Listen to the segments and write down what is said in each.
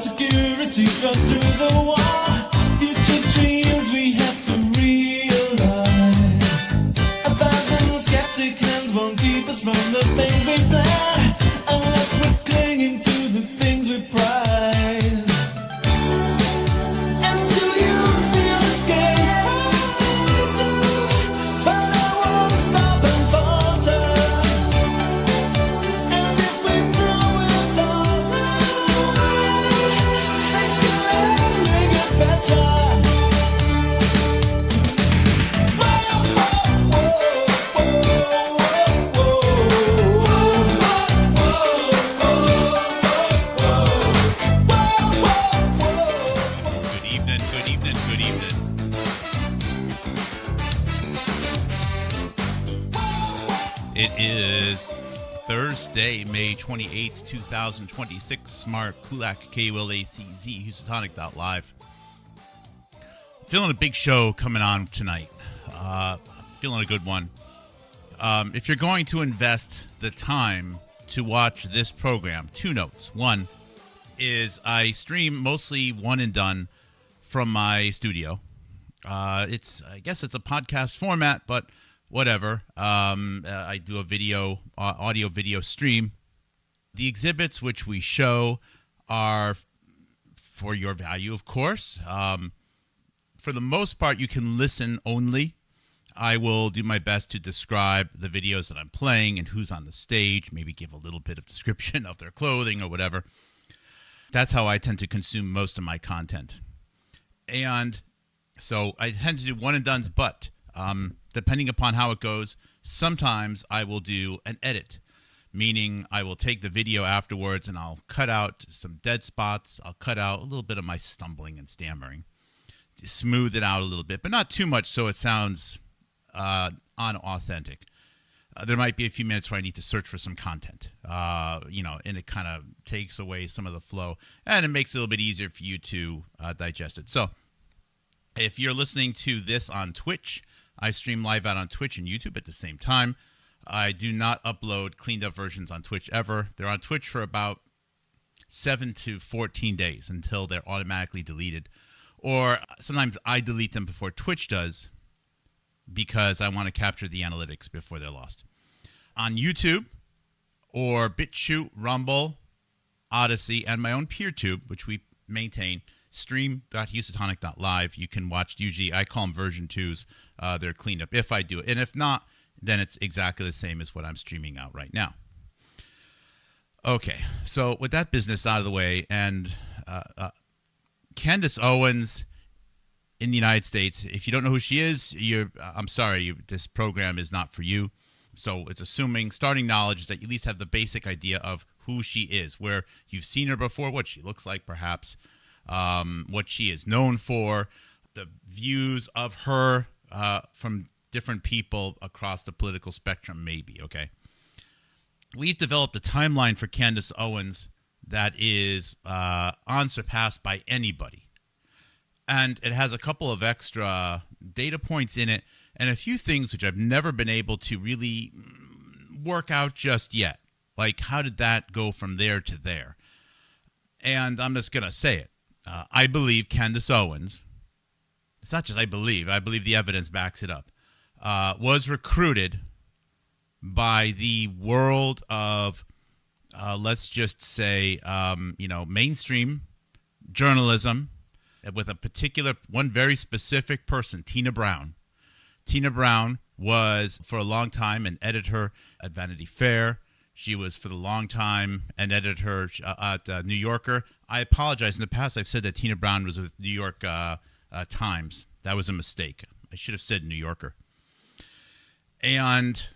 Security cut through the wall. Future dreams we have to realize. 1,000 skeptic hands won't keep us from the things we plan, unless we're clinging to the things we prize. And do you feel scared? I do, but I won't stop and falter. And if we throw it all away, things can only get better. Good evening, good evening, good evening. It is Thursday, May 28th, 2026. Mark Kulak, KULACZ, Houstonic.live. Feeling a big show coming on tonight. Feeling a good one. If you're going to invest the time to watch this program, two notes. One is I stream mostly one and done from my studio. I guess it's a podcast format, but whatever. I do a audio video stream. The exhibits which we show are for your value, of course. For the most part, you can listen only. I will do my best to describe the videos that I'm playing and who's on the stage, maybe give a little bit of description of their clothing or whatever. That's how I tend to consume most of my content. And so I tend to do one and dones, but depending upon how it goes, sometimes I will do an edit, meaning I will take the video afterwards and I'll cut out some dead spots. I'll cut out a little bit of my stumbling and stammering, smooth it out a little bit, but not too much so it sounds unauthentic. There might be a few minutes where I need to search for some content, and it kind of takes away some of the flow, and it makes it a little bit easier for you to digest it. So if you're listening to this on Twitch, I stream live out on Twitch and YouTube at the same time. I do not upload cleaned up versions on Twitch ever. They're on Twitch for about 7 to 14 days until they're automatically deleted. Or sometimes I delete them before Twitch does because I want to capture the analytics before they're lost. On YouTube or BitChute, Rumble, Odyssey, and my own PeerTube, which we maintain, stream.houstonic.live. You can watch, usually I call them version 2s. They're cleaned up if I do it. And if not, then it's exactly the same as what I'm streaming out right now. Okay, so with that business out of the way, and Candace Owens in the United States, if you don't know who she is, I'm sorry, this program is not for you. So it's assuming starting knowledge is that you at least have the basic idea of who she is, where you've seen her before, what she looks like perhaps, what she is known for, the views of her from different people across the political spectrum, maybe, okay? We've developed a timeline for Candace Owens that is unsurpassed by anybody. And it has a couple of extra data points in it and a few things which I've never been able to really work out just yet. Like, how did that go from there to there? And I'm just going to say it. I believe Candace Owens, it's not just I believe the evidence backs it up, was recruited by the world of, let's just say, mainstream journalism with a particular, one very specific person, Tina Brown. Tina Brown was for a long time an editor at Vanity Fair. She was for the long time an editor at New Yorker. I apologize. In the past, I've said that Tina Brown was with New York Times. That was a mistake. I should have said New Yorker. And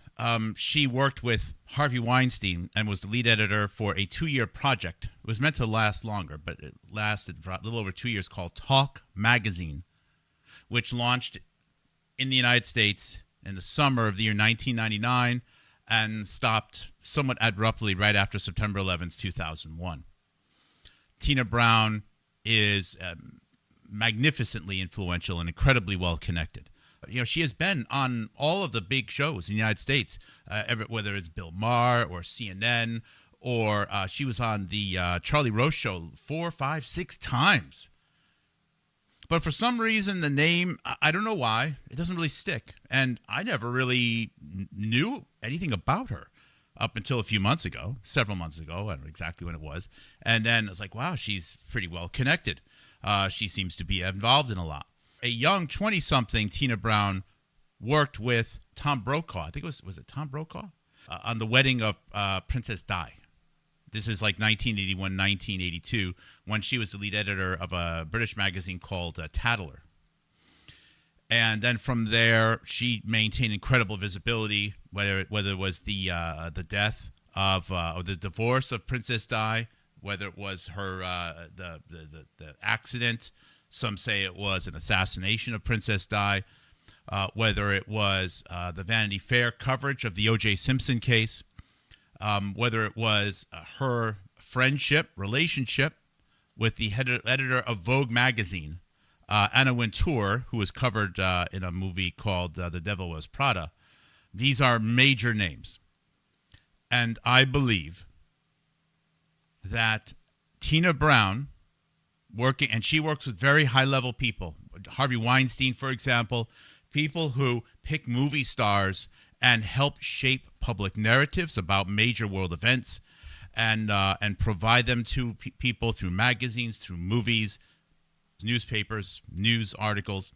she worked with Harvey Weinstein and was the lead editor for a 2-year project. It was meant to last longer, but it lasted for a little over 2 years, called Talk Magazine, which launched in the United States in the summer of the year 1999 and stopped somewhat abruptly right after September 11th, 2001. Tina Brown is magnificently influential and incredibly well connected. You know, she has been on all of the big shows in the United States, whether it's Bill Maher or CNN, or she was on the Charlie Rose show 4, 5, 6 times. But for some reason, the name, I don't know why, it doesn't really stick. And I never really knew anything about her up until a few months ago, several months ago. I don't know exactly when it was. And then it's like, wow, she's pretty well connected. She seems to be involved in a lot. A young 20-something Tina Brown worked with Tom Brokaw. I think it was it Tom Brokaw? On the wedding of Princess Di. This is like 1981, 1982, when she was the lead editor of a British magazine called Tatler. And then from there, she maintained incredible visibility, whether it was the death of or the divorce of Princess Di, whether it was her the accident. Some say it was an assassination of Princess Di, whether it was the Vanity Fair coverage of the O.J. Simpson case. Whether it was her relationship with the editor of Vogue magazine, Anna Wintour, who was covered in a movie called The Devil Wears Prada. These are major names. And I believe that Tina Brown, she works with very high-level people. Harvey Weinstein, for example, people who pick movie stars and help shape public narratives about major world events and provide them to people through magazines, through movies, newspapers, news articles.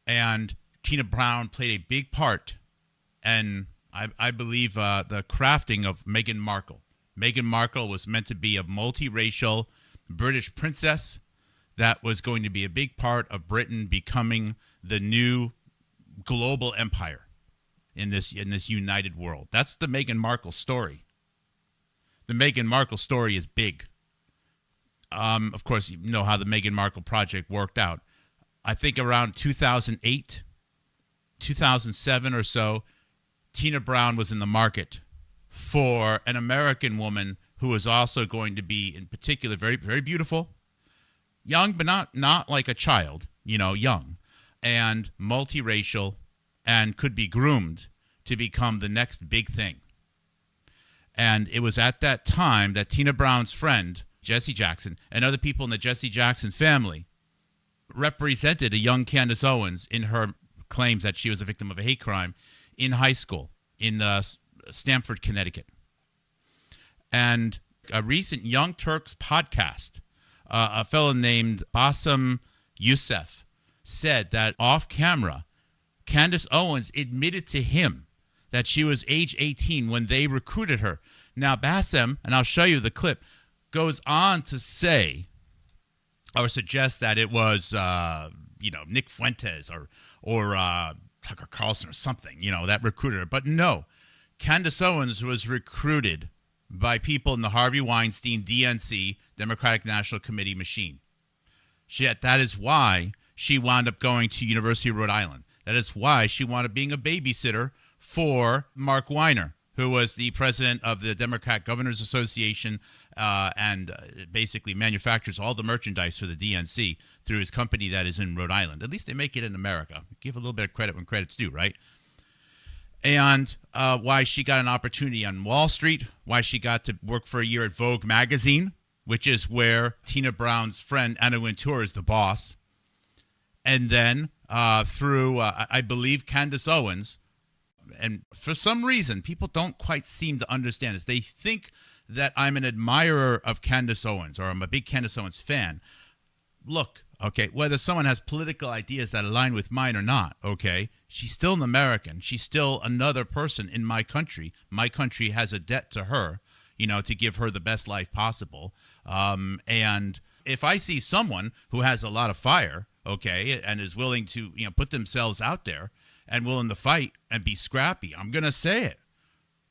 And Tina Brown played a big part, and I believe the crafting of Meghan Markle. Meghan Markle was meant to be a multiracial British princess that was going to be a big part of Britain becoming the new global empire in this united world. That's the Meghan Markle story. The Meghan Markle story is big. Of course, you know how the Meghan Markle project worked out. I think around 2008, 2007 or so, Tina Brown was in the market for an American woman who was also going to be, in particular, very, very beautiful, young, but not like a child, young, and multiracial, and could be groomed to become the next big thing. And it was at that time that Tina Brown's friend, Jesse Jackson, and other people in the Jesse Jackson family represented a young Candace Owens in her claims that she was a victim of a hate crime in high school in Stamford, Connecticut. And a recent Young Turks podcast, a fellow named Bassem Youssef said that off camera, Candace Owens admitted to him that she was age 18 when they recruited her. Now, Bassem, and I'll show you the clip, goes on to say or suggest that it was, Nick Fuentes or Tucker Carlson or something, that recruited her. But no, Candace Owens was recruited by people in the Harvey Weinstein DNC, Democratic National Committee machine. That is why she wound up going to University of Rhode Island. That is why she wound up being a babysitter for Mark Weiner, who was the president of the Democrat Governors Association and basically manufactures all the merchandise for the DNC through his company that is in Rhode Island. At least they make it in America. Give a little bit of credit when credit's due, right? And why she got an opportunity on Wall Street, why she got to work for a year at Vogue magazine, which is where Tina Brown's friend Anna Wintour is the boss. And then through, I believe, Candace Owens. And for some reason, people don't quite seem to understand this. They think that I'm an admirer of Candace Owens or I'm a big Candace Owens fan. Look, okay, whether someone has political ideas that align with mine or not, okay, she's still an American. She's still another person in my country. My country has a debt to her, to give her the best life possible. And if I see someone who has a lot of fire, okay, and is willing to, put themselves out there and willing to fight and be scrappy, I'm going to say it,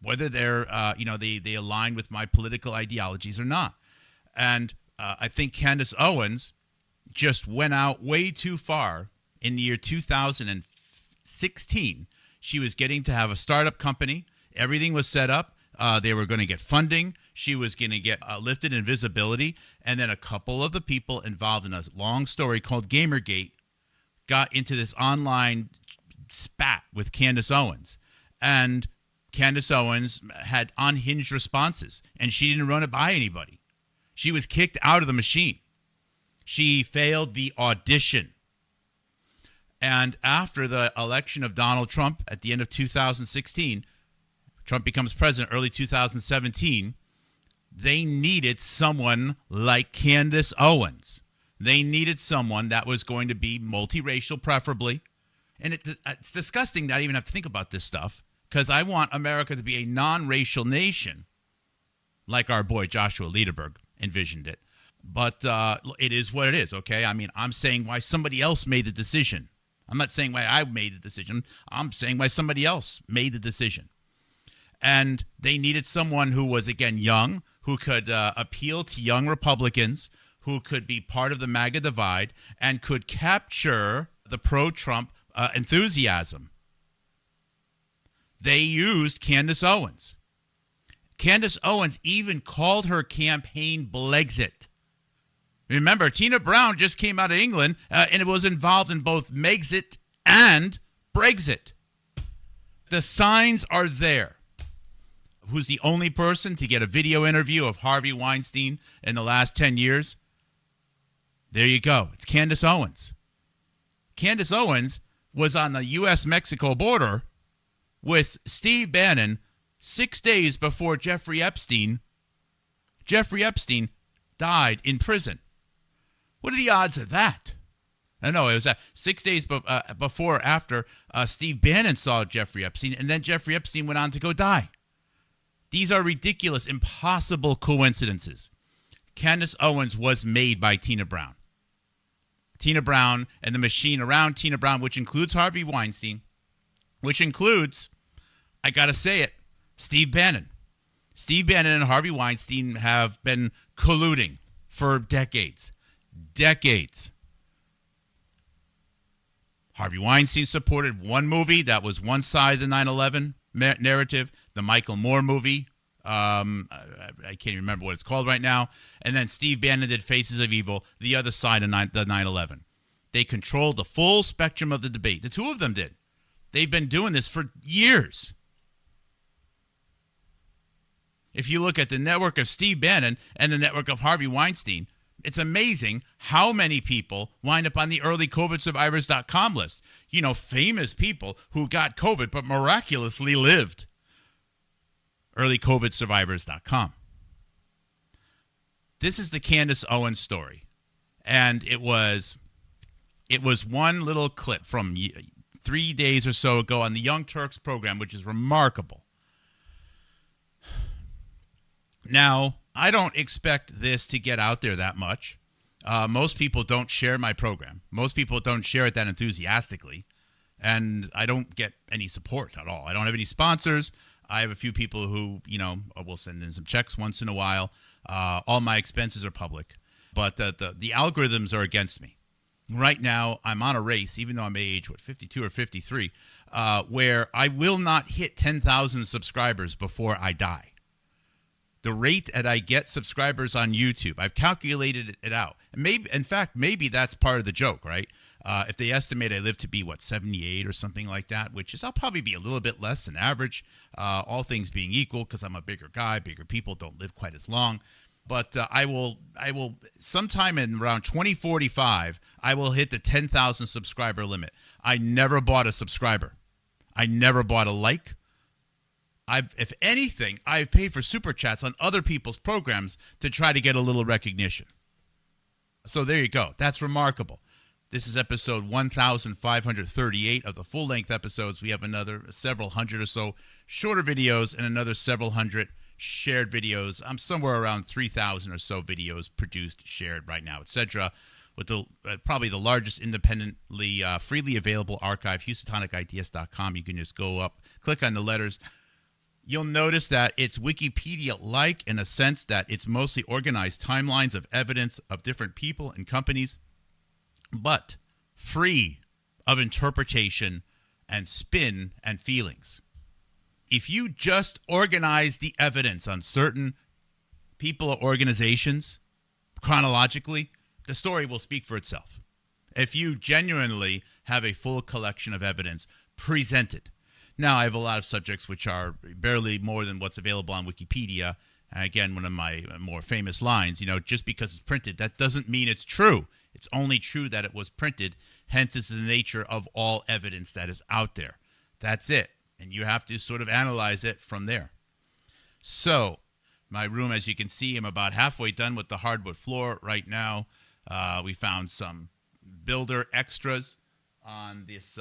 whether they're, they align with my political ideologies or not. And I think Candace Owens just went out way too far in the year 2016, she was getting to have a startup company. Everything was set up. They were going to get funding. She was going to get lifted in visibility. And then a couple of the people involved in a long story called Gamergate got into this online spat with Candace Owens. And Candace Owens had unhinged responses, and she didn't run it by anybody. She was kicked out of the machine. She failed the audition. And after the election of Donald Trump at the end of 2016, Trump becomes president early 2017, they needed someone like Candace Owens. They needed someone that was going to be multiracial, preferably. And it's disgusting that I even have to think about this stuff, because I want America to be a non-racial nation, like our boy Joshua Lederberg envisioned it. But it is what it is, okay? I mean, I'm saying why somebody else made the decision. I'm not saying why I made the decision. I'm saying why somebody else made the decision. And they needed someone who was, again, young, who could appeal to young Republicans, who could be part of the MAGA divide, and could capture the pro-Trump enthusiasm. They used Candace Owens. Candace Owens even called her campaign Blexit. Remember, Tina Brown just came out of England and it was involved in both Megxit and Brexit. The signs are there. Who's the only person to get a video interview of Harvey Weinstein in the last 10 years? There you go. It's Candace Owens. Candace Owens was on the U.S.-Mexico border with Steve Bannon 6 days before Jeffrey Epstein died in prison. What are the odds of that? I know it was 6 days before or after Steve Bannon saw Jeffrey Epstein, and then Jeffrey Epstein went on to go die. These are ridiculous, impossible coincidences. Candace Owens was made by Tina Brown. Tina Brown and the machine around Tina Brown, which includes Harvey Weinstein, which includes, I got to say it, Steve Bannon. Steve Bannon and Harvey Weinstein have been colluding for decades. Decades. Harvey Weinstein supported one movie that was one side of the 9/11 narrative, the Michael Moore movie. I can't even remember what it's called right now. And then Steve Bannon did Faces of Evil, the other side of the 9/11. They controlled the full spectrum of the debate. The two of them did. They've been doing this for years. If you look at the network of Steve Bannon and the network of Harvey Weinstein, it's amazing how many people wind up on the earlycovidsurvivors.com list. You know, famous people who got COVID but miraculously lived. earlycovidsurvivors.com. This is the Candace Owens story. And it was one little clip from 3 days or so ago on the Young Turks program, which is remarkable. Now, I don't expect this to get out there that much. Most people don't share my program. Most people don't share it that enthusiastically. And I don't get any support at all. I don't have any sponsors. I have a few people who, will send in some checks once in a while. All my expenses are public. But the algorithms are against me. Right now, I'm on a race, even though I'm age, 52 or 53, where I will not hit 10,000 subscribers before I die. The rate that I get subscribers on YouTube, I've calculated it out. Maybe that's part of the joke, right? If they estimate I live to be, 78 or something like that, which is I'll probably be a little bit less than average, all things being equal, because I'm a bigger guy. Bigger people don't live quite as long. But I will sometime in around 2045, I will hit the 10,000 subscriber limit. I never bought a subscriber. I never bought a like. If anything, I've paid for super chats on other people's programs to try to get a little recognition. So there you go. That's remarkable. This is episode 1538 of the full-length episodes. We have another several hundred or so shorter videos and another several hundred shared videos. I'm somewhere around 3,000 or so videos produced, shared right now, etc. With the probably the largest independently freely available archive, HoustonTonicIdeas.com. You can just go up, click on the letters. You'll notice that it's Wikipedia-like in a sense that it's mostly organized timelines of evidence of different people and companies, but free. of interpretation and spin and feelings. If you just organize the evidence on certain people or organizations chronologically, the story will speak for itself. If you genuinely have a full collection of evidence presented. Now, I have a lot of subjects which are barely more than what's available on Wikipedia. And again, one of my more famous lines, just because it's printed, that doesn't mean it's true. It's only true that it was printed. Hence, is the nature of all evidence that is out there. That's it. And you have to sort of analyze it from there. So, my room, as you can see, I'm about halfway done with the hardwood floor right now. We found some builder extras on this,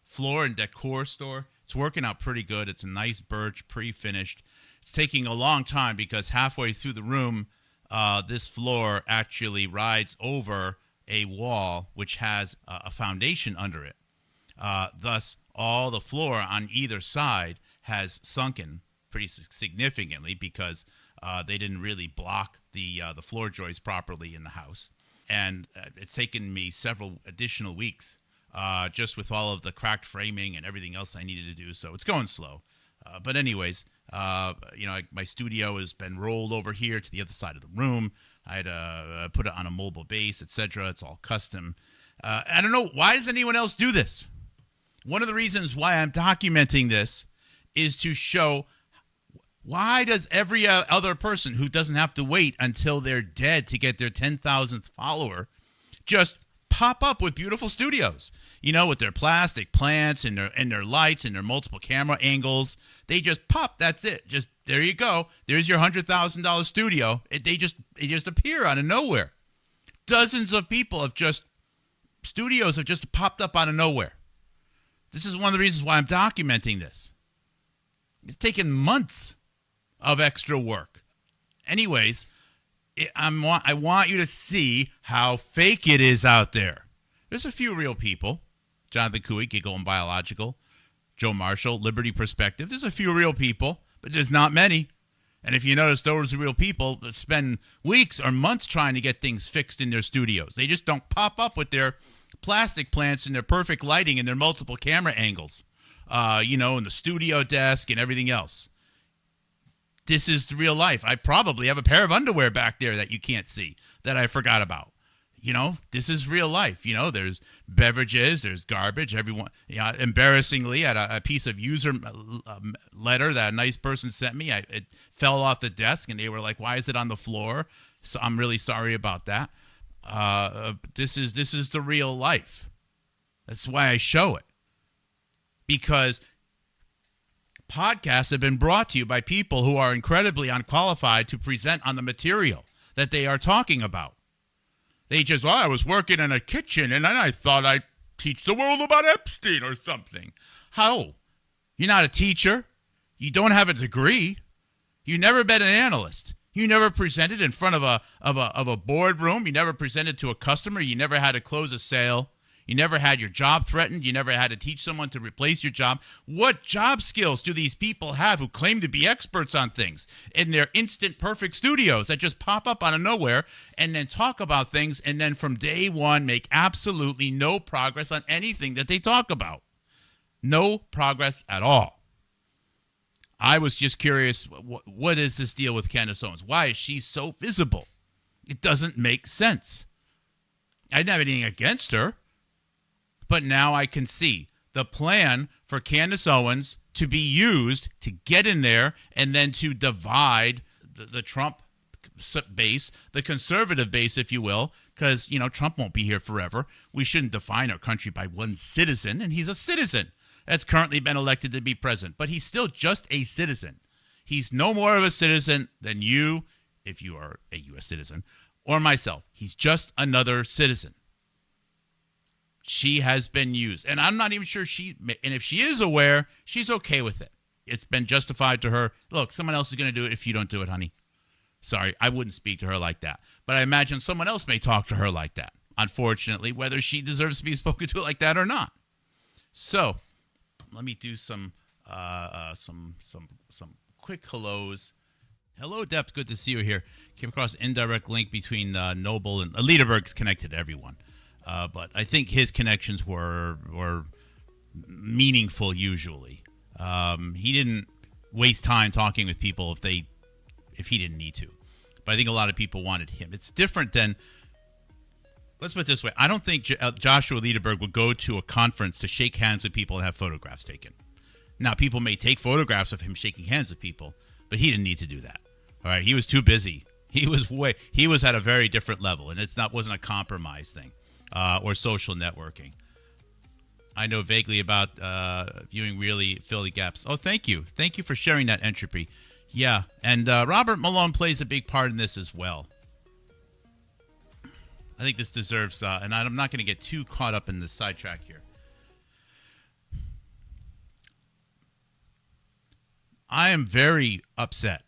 Floor and Decor store. It's working out pretty good. It's a nice birch, pre-finished. It's taking a long time because halfway through the room, this floor actually rides over a wall which has a foundation under it. Thus, all the floor on either side has sunken pretty significantly because they didn't really block the floor joists properly in the house. And it's taken me several additional weeks just with all of the cracked framing and everything else I needed to do. So it's going slow. But anyways, my studio has been rolled over here to the other side of the room. I had to put it on a mobile base, etc. It's all custom. I don't know. Why does anyone else do this? One of the reasons why I'm documenting this is to show why does every other person who doesn't have to wait until they're dead to get their 10,000th follower just pop up with beautiful studios, with their plastic plants and their lights and their multiple camera angles. They just pop. That's it. Just there you go. There's your $100,000 studio. They just appear out of nowhere. Dozens of people studios have just popped up out of nowhere. This is one of the reasons why I'm documenting this. It's taken months of extra work. Anyways, I want you to see how fake it is out there. There's a few real people. Jonathan Cooey, Giggle and Biological. Joe Marshall, Liberty Perspective. There's a few real people, but there's not many. And if you notice, those real people that spend weeks or months trying to get things fixed in their studios. They just don't pop up with their plastic plants and their perfect lighting and their multiple camera angles, and the studio desk and everything else. This is the real life. I probably have a pair of underwear back there that you can't see that I forgot about. This is real life. There's beverages, there's garbage. Everyone, embarrassingly, at a piece of user letter that a nice person sent me, it fell off the desk and they were like, "Why is it on the floor?" So I'm really sorry about that. This is the real life. That's why I show it. Because podcasts have been brought to you by people who are incredibly unqualified to present on the material that they are talking about. They just, I was working in a kitchen and then I thought I'd teach the world about Epstein or something. How? You're not a teacher. You don't have a degree. You've never been an analyst. You never presented in front of a boardroom. You never presented to a customer. You never had to close a sale. You never had your job threatened. You never had to teach someone to replace your job. What job skills do these people have who claim to be experts on things in their instant perfect studios that just pop up out of nowhere and then talk about things and then from day one make absolutely no progress on anything that they talk about? No progress at all. I was just curious, what is this deal with Candace Owens? Why is she so visible? It doesn't make sense. I didn't have anything against her. But now I can see the plan for Candace Owens to be used to get in there and then to divide the Trump base, the conservative base, if you will, because, Trump won't be here forever. We shouldn't define our country by one citizen, and he's a citizen that's currently been elected to be president. But he's still just a citizen. He's no more of a citizen than you, if you are a U.S. citizen, or myself. He's just another citizen. She has been used. And I'm not even sure and if she is aware, she's okay with it. It's been justified to her. Look, someone else is going to do it if you don't do it, honey. Sorry, I wouldn't speak to her like that. But I imagine someone else may talk to her like that, unfortunately, whether she deserves to be spoken to like that or not. So, let me do some quick hellos. Hello, Depth. Good to see you here. Came across an indirect link between Noble and Lederberg's connected to everyone. But I think his connections were meaningful usually. He didn't waste time talking with people if he didn't need to. But I think a lot of people wanted him. It's different than, let's put it this way. I don't think Joshua Lederberg would go to a conference to shake hands with people and have photographs taken. Now, people may take photographs of him shaking hands with people, but he didn't need to do that. All right, he was too busy. He was at a very different level, and wasn't a compromise thing or social networking. I know vaguely about viewing really fill the gaps. Oh, thank you for sharing that entropy. Yeah, and Robert Malone plays a big part in this as well. I think this deserves, and I'm not going to get too caught up in the sidetrack here. I am very upset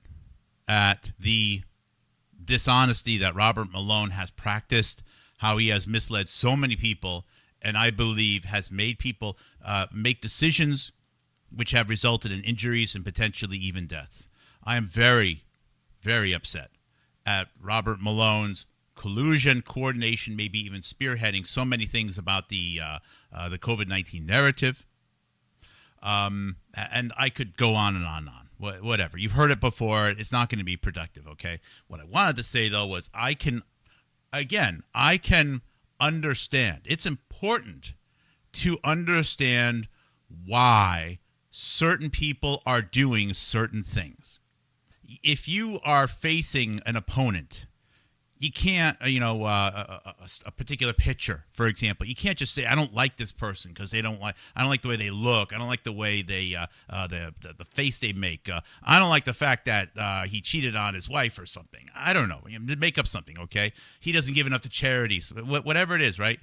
at the dishonesty that Robert Malone has practiced, how he has misled so many people, and I believe has made people make decisions which have resulted in injuries and potentially even deaths. I am very, very upset at Robert Malone's collusion, coordination, maybe even spearheading so many things about the COVID-19 narrative. And I could go on and on and on. Whatever. You've heard it before. It's not going to be productive, okay? What I wanted to say, though, was I can understand. It's important to understand why certain people are doing certain things. If you are facing an opponent, you can't, a particular pitcher, for example, you can't just say, I don't like this person because I don't like the way they look. I don't like the way they, the face they make. I don't like the fact that he cheated on his wife or something. I don't know. Make up something, okay? He doesn't give enough to charities, whatever it is, right?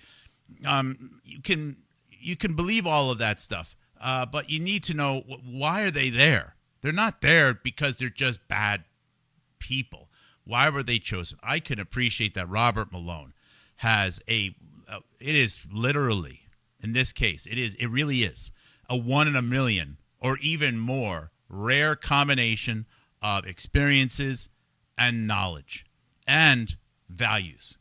You can believe all of that stuff, but you need to know, why are they there? They're not there because they're just bad people. Why were they chosen? I can appreciate that Robert Malone has it is literally, in this case, it really is a 1 in a million or even more rare combination of experiences and knowledge and values.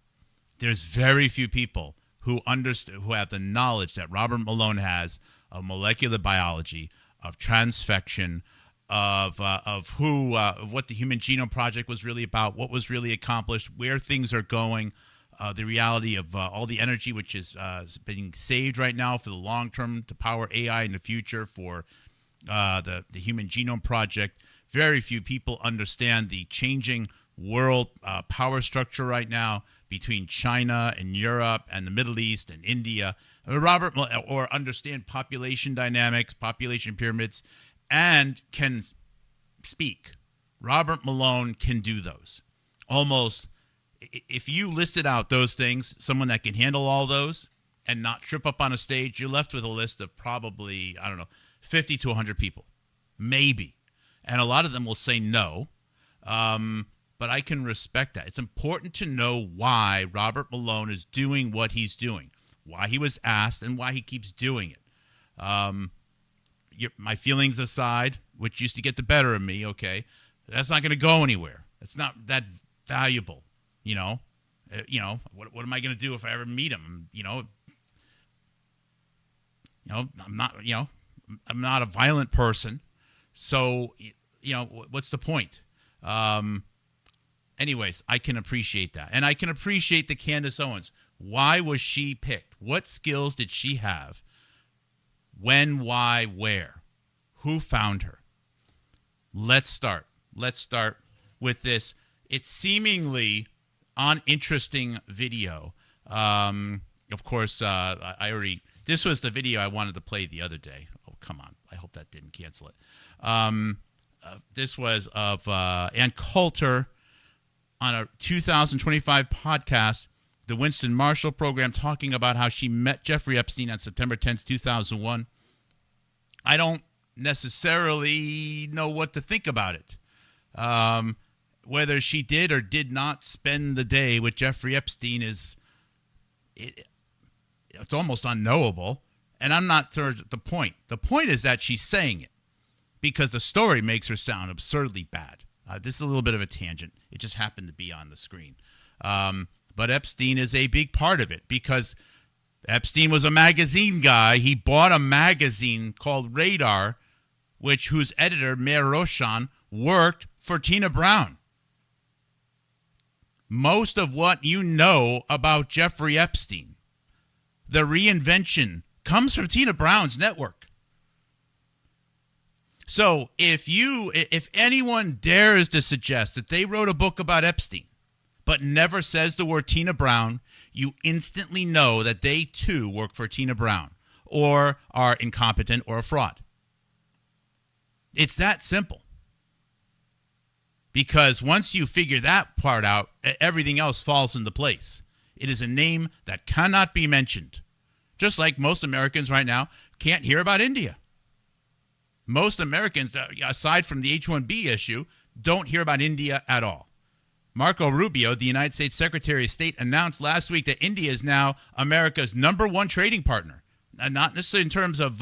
There's very few people who have the knowledge that Robert Malone has of molecular biology, of transfection, of what the Human Genome Project was really about, what was really accomplished, where things are going, the reality of all the energy which is being saved right now for the long term to power AI in the future for the Human Genome Project. Very few people understand the changing world power structure right now between China and Europe and the Middle East and India. Or understand population dynamics, population pyramids, and can speak. Robert Malone can do those. Almost, if you listed out those things, someone that can handle all those and not trip up on a stage, you're left with a list of probably, 50 to 100 people. Maybe. And a lot of them will say no. But I can respect that. It's important to know why Robert Malone is doing what he's doing, why he was asked, and why he keeps doing it. My feelings aside, which used to get the better of me, okay, that's not going to go anywhere. It's not that valuable, What am I going to do if I ever meet him? I'm not a violent person, so what's the point? Anyways, I can appreciate that, and I can appreciate the Candace Owens. Why was she picked? What skills did she have? When, why, where? Who found her? Let's start. Let's start with this. It's seemingly uninteresting video. Of course, this was the video I wanted to play the other day. Oh, come on. I hope that didn't cancel it. This was of Ann Coulter on a 2025 podcast, the Winston Marshall program, talking about how she met Jeffrey Epstein on September 10th, 2001. I don't necessarily know what to think about it. Whether she did or did not spend the day with Jeffrey Epstein it's almost unknowable. And I'm not sure the point. The point is that she's saying it because the story makes her sound absurdly bad. This is a little bit of a tangent. It just happened to be on the screen. But Epstein is a big part of it because Epstein was a magazine guy. He bought a magazine called Radar, whose editor, Meir Roshan, worked for Tina Brown. Most of what you know about Jeffrey Epstein, the reinvention, comes from Tina Brown's network. So if anyone dares to suggest that they wrote a book about Epstein, but never says the word Tina Brown, you instantly know that they too work for Tina Brown or are incompetent or a fraud. It's that simple. Because once you figure that part out, everything else falls into place. It is a name that cannot be mentioned. Just like most Americans right now can't hear about India. Most Americans, aside from the H-1B issue, don't hear about India at all. Marco Rubio, the United States Secretary of State, announced last week that India is now America's #1 trading partner. Not necessarily in terms of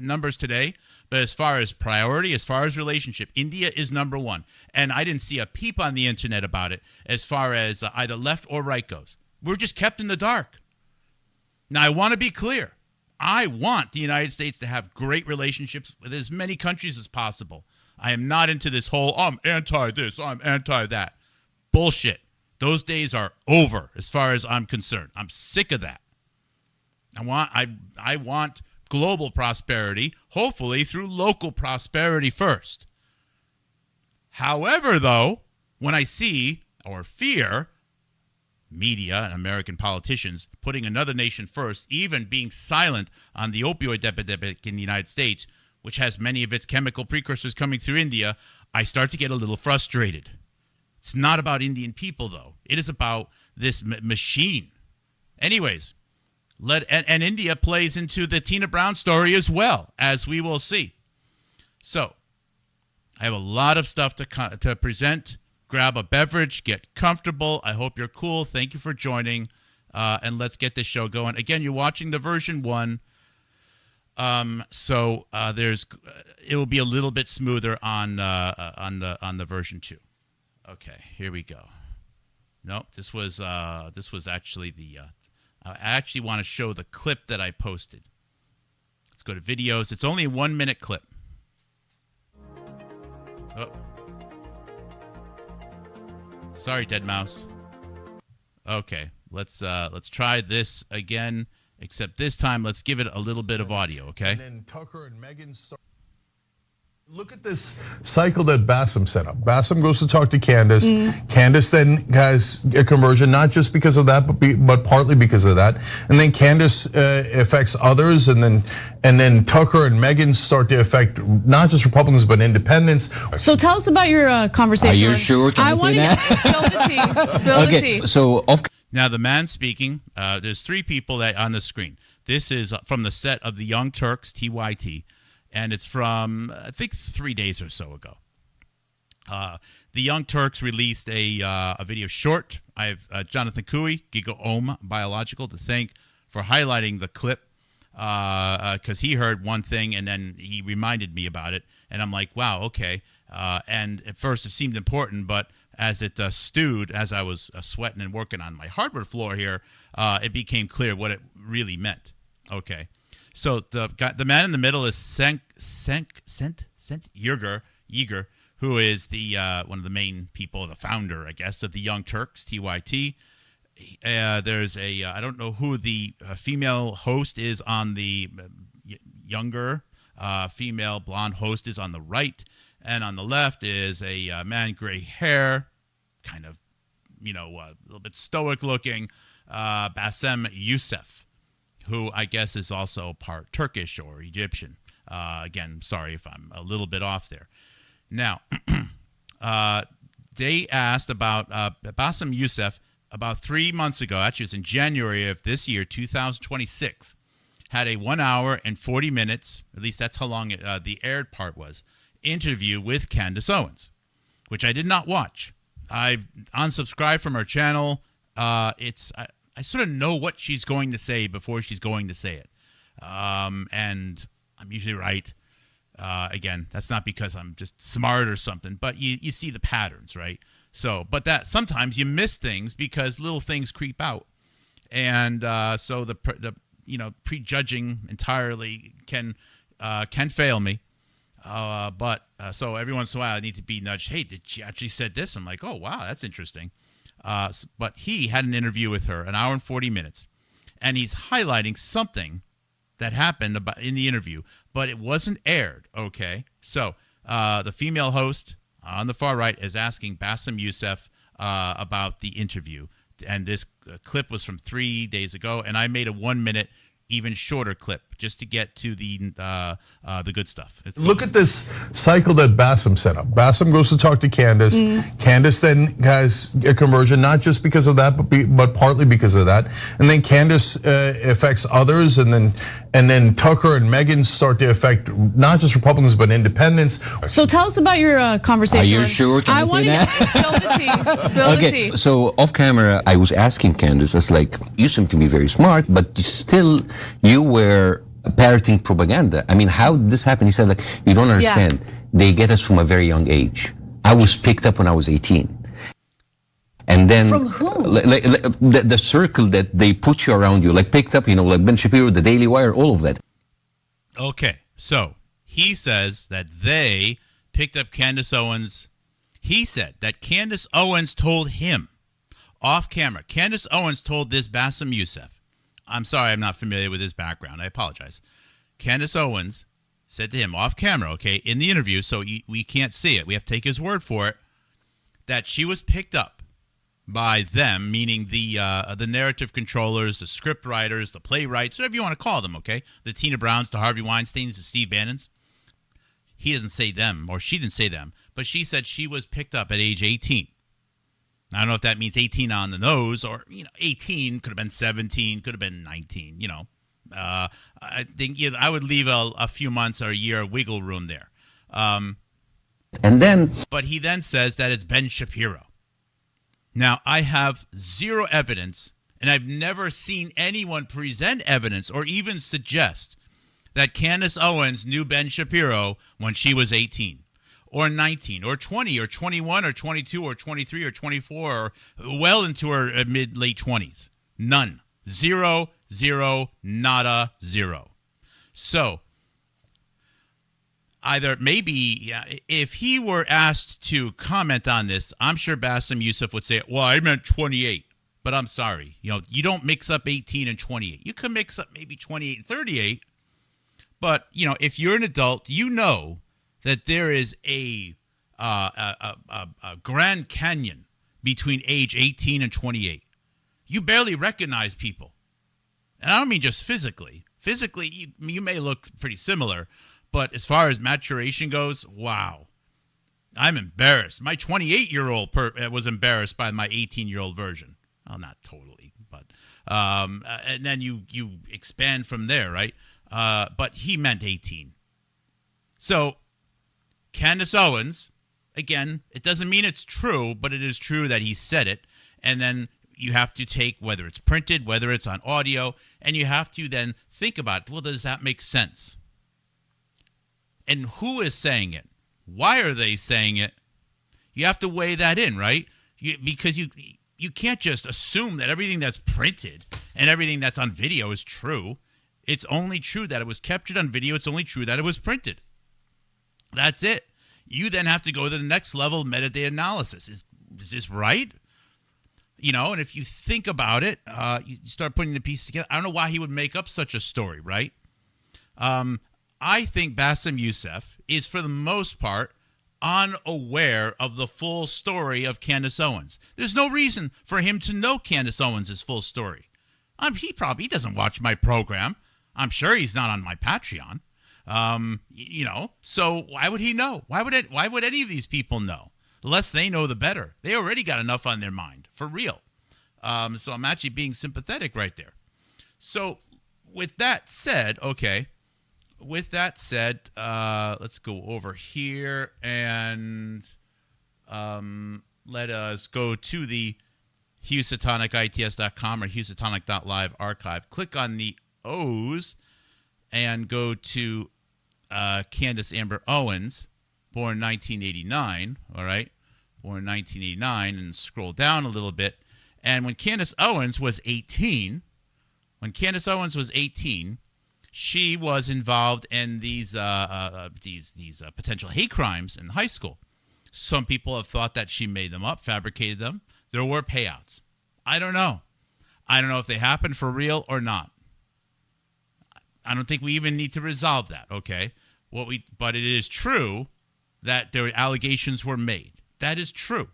numbers today, but as far as priority, as far as relationship, India is #1. And I didn't see a peep on the internet about it as far as either left or right goes. We're just kept in the dark. Now, I want to be clear. I want the United States to have great relationships with as many countries as possible. I am not into this whole, I'm anti this, I'm anti that. Bullshit. Those days are over as far as I'm concerned. I'm sick of that. I want global prosperity, hopefully through local prosperity first. However, though, when I see or fear media and American politicians putting another nation first, even being silent on the opioid epidemic in the United States, which has many of its chemical precursors coming through India, I start to get a little frustrated. It's not about Indian people, though. It is about this machine. Anyways, and India plays into the Tina Brown story as well, as we will see. So, I have a lot of stuff to present. Grab a beverage, get comfortable. I hope you're cool. Thank you for joining, and let's get this show going. Again, you're watching the version 1, so it will be a little bit smoother on the version 2. Okay, here we go. Nope, this was actually the. I actually want to show the clip that I posted. Let's go to videos. It's only a 1-minute clip. Oh. Sorry, Dead Mouse. Okay, let's try this again. Except this time, let's give it a little bit of audio. Okay. And then Tucker and Megan start. Look at this cycle that Bassem set up. Bassem goes to talk to Candace. Candace then has a conversion, not just because of that, but partly because of that. And then Candace affects others, and then Tucker and Megan start to affect not just Republicans but independents. So tell us about your conversation. Are you sure? Can I say that? Spill the tea. Spill the tea. So now the man speaking. There's 3 people that on the screen. This is from the set of the Young Turks, TYT. And it's from, I think, 3 days or so ago. The Young Turks released a video short. I have Jonathan Cooey, Giga Ohm Biological, to thank for highlighting the clip because he heard one thing and then he reminded me about it. And I'm like, wow, okay. And at first it seemed important, but as it stewed, as I was sweating and working on my hardwood floor here, it became clear what it really meant. Okay. So the man in the middle is Sent Yeager, who is the one of the main people, the founder, I guess, of the Young Turks, TYT. There's I don't know who the female host is on the younger female blonde host is on the right, and on the left is a man, gray hair, kind of, a little bit stoic looking, Bassem Youssef, who I guess is also part Turkish or Egyptian. Again, sorry if I'm a little bit off there. Now, they asked about Bassem Youssef about 3 months ago. Actually, it was in January of this year, 2026. Had a 1 hour and 40 minutes, at least that's how long the aired part was, interview with Candace Owens, which I did not watch. I've unsubscribed from her channel. I sort of know what she's going to say before she's going to say it. And I'm usually right. Again, that's not because I'm just smart or something, but you see the patterns, right? So, but that sometimes you miss things because little things creep out. And so the prejudging entirely can fail me. But so every once in a while I need to be nudged. Hey, did she actually said this? I'm like, oh wow, that's interesting. But he had an interview with her, an hour and 40 minutes, and he's highlighting something that happened in the interview, but it wasn't aired. Okay, so the female host on the far right is asking Bassem Youssef about the interview, and this clip was from 3 days ago, and I made a 1 minute, even shorter clip just to get to the good stuff. Look at this cycle that Bassem set up. Bassem goes to talk to Candace. Candace then has a conversion, not just because of that, but partly because of that. And then Candace affects others, and then Tucker and Megan start to affect not just Republicans but independents. So tell us about your conversation. Are you sure? Can I say that? Spill the tea. Spill the tea. So off camera, I was asking Candace, I was like, you seem to be very smart, but you were parroting propaganda. I mean, how did this happen? He said, like, you don't understand. Yeah. They get us from a very young age. I was picked up when I was 18. And then from whom? The circle that they put you around you, like picked up, like Ben Shapiro, the Daily Wire, all of that. Okay, so he says that they picked up Candace Owens. He said that Candace Owens told him off camera. Candace Owens told this Bassem Youssef. I'm sorry, I'm not familiar with his background. I apologize. Candace Owens said to him off camera, okay, in the interview, so we can't see it. We have to take his word for it, that she was picked up by them, meaning the narrative controllers, the script writers, the playwrights, whatever you want to call them, okay? The Tina Browns, the Harvey Weinsteins, the Steve Bannons. He doesn't say them, or she didn't say them, but she said she was picked up at age 18. I don't know if that means 18 on the nose, or 18 could have been 17, could have been 19. I think I would leave a few months or a year wiggle room there. But he then says that it's Ben Shapiro. Now I have zero evidence, and I've never seen anyone present evidence or even suggest that Candace Owens knew Ben Shapiro when she was 18. Or 19, or 20, or 21, or 22, or 23, or 24, or well into her mid-late 20s. None. Zero, nada, zero. So, maybe if he were asked to comment on this, I'm sure Bassem Youssef would say, well, I meant 28. But I'm sorry. You don't mix up 18 and 28. You can mix up maybe 28 and 38. But, if you're an adult, that there is a Grand Canyon between age 18 and 28. You barely recognize people. And I don't mean just physically. Physically, you may look pretty similar, but as far as maturation goes, wow. I'm embarrassed. My 28-year-old was embarrassed by my 18-year-old version. Well, not totally, but and then you expand from there, right? But he meant 18. So Candace Owens, again, it doesn't mean it's true, but it is true that he said it. And then you have to take whether it's printed, whether it's on audio, and you have to then think about it. Well, does that make sense? And who is saying it? Why are they saying it? You have to weigh that in, right? Because you can't just assume that everything that's printed and everything that's on video is true. It's only true that it was captured on video. It's only true that it was printed. That's it. You then have to go to the next level of metadata analysis. Is this right? And if you think about it, you start putting the pieces together. I don't know why he would make up such a story, right? I think Bassem Youssef is, for the most part, unaware of the full story of Candace Owens. There's no reason for him to know Candace Owens' full story. He doesn't watch my program. I'm sure he's not on my Patreon. So why would he know? Why would any of these people know? The less they know, the better. They already got enough on their mind, for real. So I'm actually being sympathetic right there. So with that said, let's go over here and let us go to the HughesAtonicITS.com or HughesAtonic.live archive. Click on the O's and go to Candace Amber Owens, born 1989, all right? Born 1989, and scroll down a little bit. And when Candace Owens was 18, When Candace Owens was 18, she was involved in these potential hate crimes in high school. Some people have thought that she made them up, fabricated them. There were payouts. I don't know. I don't know if they happened for real or not. I don't think we even need to resolve that, okay? But it is true that their allegations were made. That is true.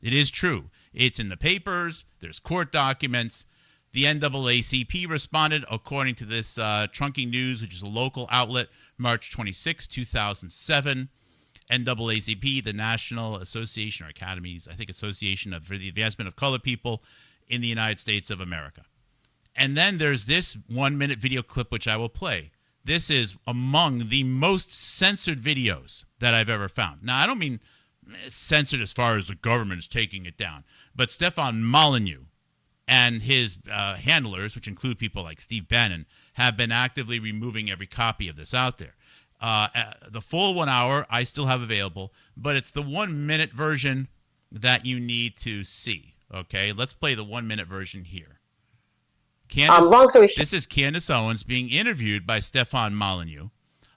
It is true. It's in the papers. There's court documents. The NAACP responded, according to this Trunking News, which is a local outlet, March 26, 2007. NAACP, the National Association or Academies, I think Association for the Advancement of Colored People in the United States of America. And then there's this 1-minute video clip, which I will play. This is among the most censored videos that I've ever found. Now, I don't mean censored as far as the government is taking it down, but Stefan Molyneux and his handlers, which include people like Steve Bannon, have been actively removing every copy of this out there. The full 1 hour I still have available, but it's the 1-minute version that you need to see. Okay, let's play the 1-minute version here. This is Candace Owens being interviewed by Stefan Molyneux,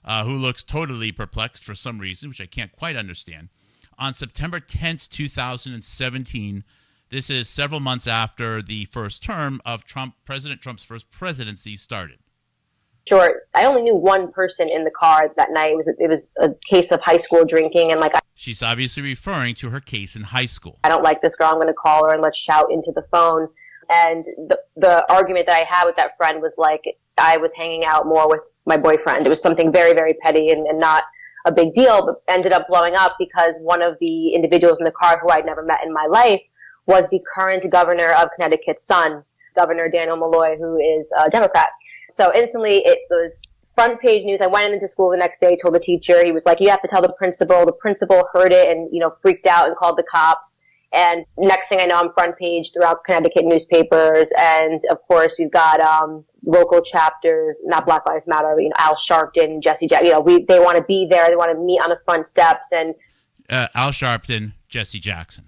who looks totally perplexed for some reason, which I can't quite understand. On September 10th, 2017, this is several months after the first term of President Trump's first presidency started. Sure. I only knew one person in the car that night. It was a case of high school drinking, and she's obviously referring to her case in high school. I don't like this girl. I'm going to call her and let's shout into the phone. And the argument that I had with that friend was like I was hanging out more with my boyfriend. It was something very, very petty and not a big deal, but ended up blowing up because one of the individuals in the car who I'd never met in my life was the current governor of Connecticut's son, Governor Daniel Malloy, who is a Democrat. So instantly it was front page news. I went into school the next day, told the teacher. He was like, you have to tell the principal. The principal heard it and, freaked out and called the cops. And next thing I know, I'm front page throughout Connecticut newspapers. And of course, we've got local chapters, not Black Lives Matter, Al Sharpton, Jesse Jackson. They want to be there. They want to meet on the front steps. And Al Sharpton, Jesse Jackson.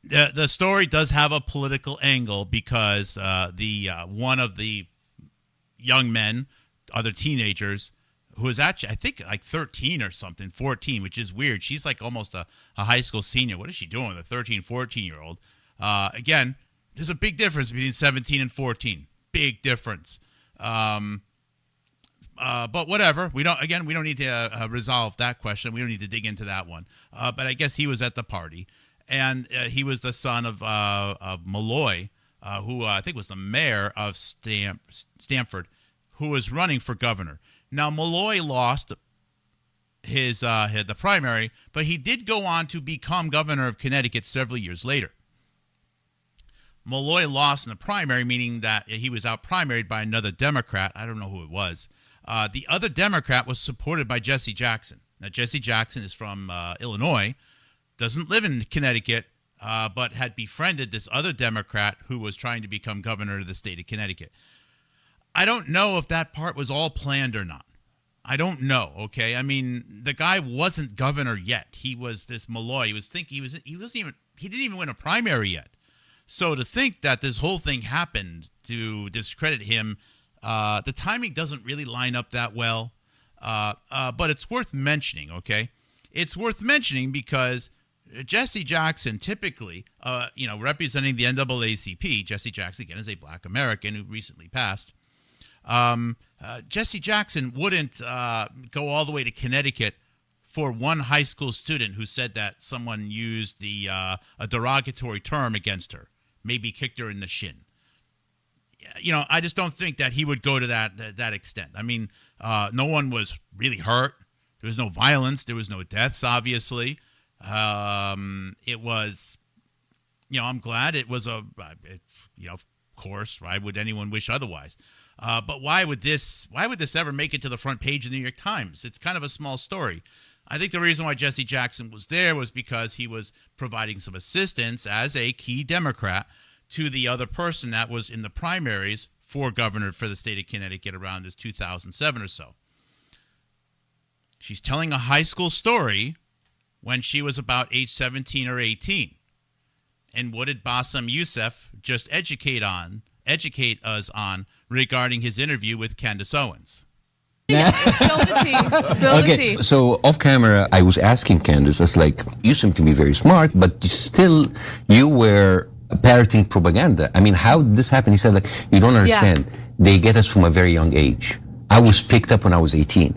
The story does have a political angle because one of the young men, other teenagers, who is actually, I think, like 13 or something, 14, which is weird. She's like almost a high school senior. What is she doing with a 13, 14-year-old? Again, there's a big difference between 17 and 14. Big difference. But whatever. We don't need to resolve that question. We don't need to dig into that one. But I guess he was at the party. And he was the son of Malloy, who I think was the mayor of Stamford, who was running for governor. Now, Malloy lost the primary, but he did go on to become governor of Connecticut several years later. Malloy lost in the primary, meaning that he was out-primaried by another Democrat. I don't know who it was. The other Democrat was supported by Jesse Jackson. Now, Jesse Jackson is from Illinois, doesn't live in Connecticut, but had befriended this other Democrat who was trying to become governor of the state of Connecticut. I don't know if that part was all planned or not. I don't know, okay? I mean, the guy wasn't governor yet. He was this Malloy. He didn't even win a primary yet. So to think that this whole thing happened to discredit him, the timing doesn't really line up that well. But it's worth mentioning, okay? It's worth mentioning because Jesse Jackson, typically, representing the NAACP, Jesse Jackson, again, is a Black American who recently passed. Jesse Jackson wouldn't go all the way to Connecticut for one high school student who said that someone used a derogatory term against her, maybe kicked her in the shin. I just don't think that he would go to that extent. I mean, no one was really hurt. There was no violence. There was no deaths, obviously. It was, I'm glad it was of course, why would anyone wish otherwise? But why would this ever make it to the front page of the New York Times? It's kind of a small story. I think the reason why Jesse Jackson was there was because he was providing some assistance as a key Democrat to the other person that was in the primaries for governor for the state of Connecticut around 2007 or so. She's telling a high school story when she was about age 17 or 18. And what did Bassem Youssef just educate us on regarding his interview with Candace Owens? Spill the tea. Spill the tea. So off camera, I was asking Candace, I was like, you seem to be very smart, but you were parroting propaganda. I mean, how did this happen? He said, like, you don't understand. Yeah. They get us from a very young age. I was picked up when I was 18.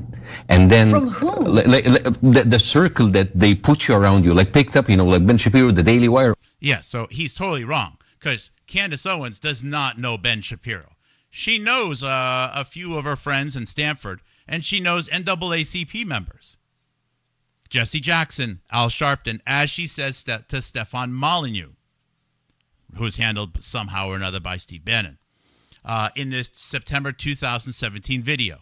And then from whom? The circle that they put you around you, like picked up, like Ben Shapiro, the Daily Wire. Yeah, so he's totally wrong because Candace Owens does not know Ben Shapiro. She knows a few of her friends in Stanford, and she knows NAACP members. Jesse Jackson, Al Sharpton, as she says to Stefan Molyneux, who's handled somehow or another by Steve Bannon, in this September 2017 video.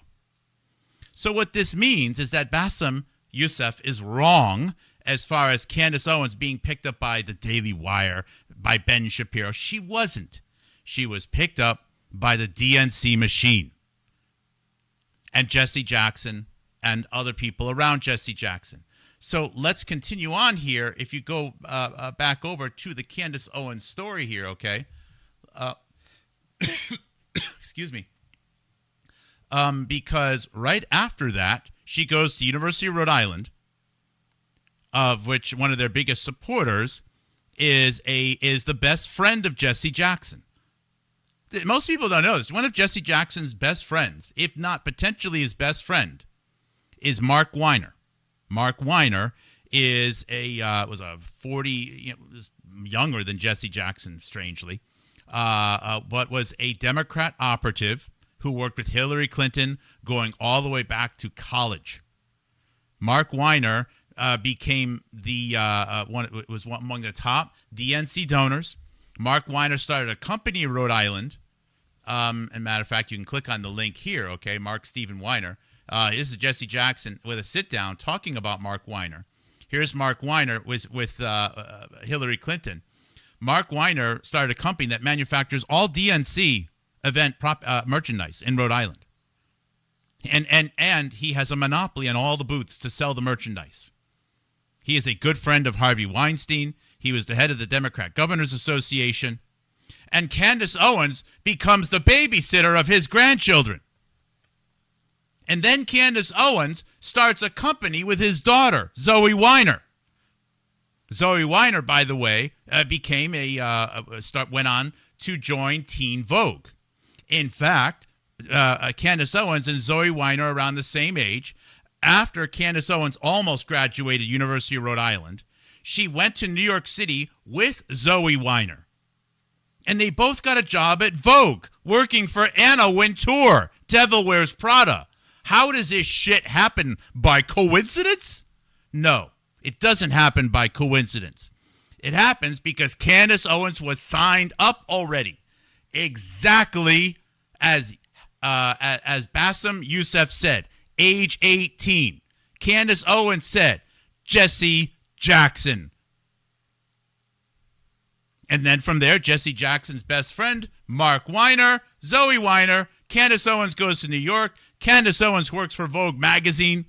So what this means is that Bassem Youssef is wrong as far as Candace Owens being picked up by the Daily Wire, by Ben Shapiro. She wasn't. She was picked up by the DNC machine and Jesse Jackson and other people around Jesse Jackson. So let's continue on here. If you go back over to the Candace Owens story here, okay? Excuse me. Because right after that, she goes to University of Rhode Island, of which one of their biggest supporters is the best friend of Jesse Jackson. Most people don't know this. One of Jesse Jackson's best friends, if not potentially his best friend, is Mark Weiner. Mark Weiner is was a 40, younger than Jesse Jackson, strangely, but was a Democrat operative who worked with Hillary Clinton going all the way back to college. Mark Weiner became was among the top DNC donors. Mark Weiner started a company in Rhode Island. And matter of fact, you can click on the link here, okay? Mark Stephen Weiner. This is Jesse Jackson with a sit-down talking about Mark Weiner. Here's Mark Weiner with Hillary Clinton. Mark Weiner started a company that manufactures all DNC event merchandise in Rhode Island. And he has a monopoly on all the booths to sell the merchandise. He is a good friend of Harvey Weinstein. He was the head of the Democrat Governors Association. And Candace Owens becomes the babysitter of his grandchildren. And then Candace Owens starts a company with his daughter, Zoe Weiner. Zoe Weiner, by the way, went on to join Teen Vogue. In fact, Candace Owens and Zoe Weiner are around the same age. After Candace Owens almost graduated University of Rhode Island, she went to New York City with Zoe Weiner. And they both got a job at Vogue, working for Anna Wintour, Devil Wears Prada. How does this shit happen? By coincidence? No, it doesn't happen by coincidence. It happens because Candace Owens was signed up already, exactly as Bassem Youssef said, age 18. Candace Owens said, Jesse Jackson. And then from there, Jesse Jackson's best friend, Mark Weiner, Zoe Weiner, Candace Owens goes to New York. Candace Owens works for Vogue magazine.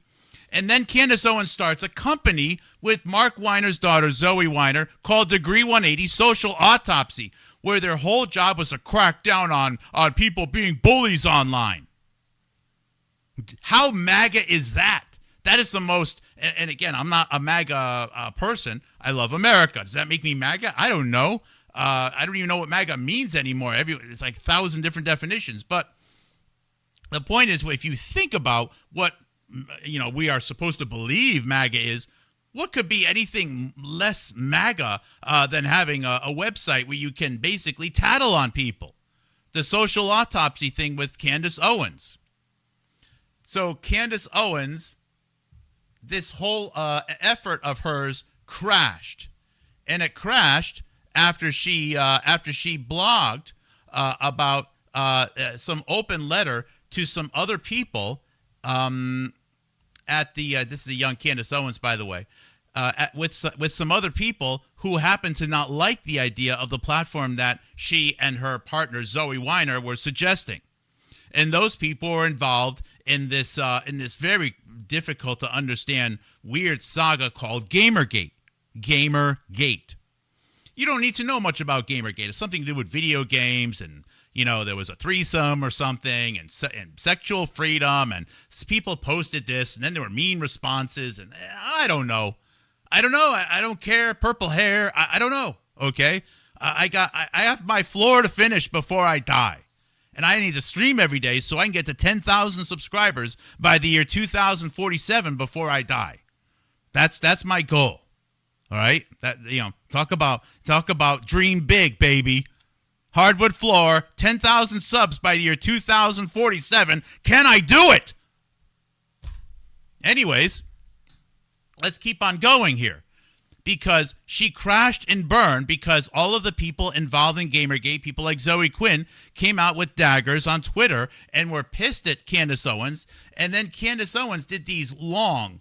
And then Candace Owens starts a company with Mark Weiner's daughter, Zoe Weiner, called Degree 180 Social Autopsy, where their whole job was to crack down on people being bullies online. How MAGA is that? That is the most, and again, I'm not a MAGA person. I love America. Does that make me MAGA? I don't know. I don't even know what MAGA means anymore. It's like 1,000 different definitions. But the point is, if you think about what we are supposed to believe MAGA is, what could be anything less MAGA than having a website where you can basically tattle on people? The social autopsy thing with Candace Owens. So Candace Owens, this whole effort of hers crashed, and it crashed after she blogged about some open letter to some other people at the this is a young Candace Owens, by the way, with some other people who happened to not like the idea of the platform that she and her partner Zoe Weiner were suggesting, and those people were involved in this very difficult to understand weird saga called Gamergate. Gamergate. you don't need to know much about Gamergate. It's something to do with video games, and there was a threesome or something, and sexual freedom, and people posted this, and then there were mean responses, and I don't know. I don't care. Purple hair. I don't know. Okay. I have my floor to finish before I die. And I need to stream every day so I can get to 10,000 subscribers by the year 2047 before I die. That's my goal. All right? Talk about dream big, baby. Hardwood floor, 10,000 subs by the year 2047. Can I do it? Anyways, let's keep on going here, because she crashed and burned because all of the people involved in Gamergate, people like Zoe Quinn, came out with daggers on Twitter and were pissed at Candace Owens. And then Candace Owens did these long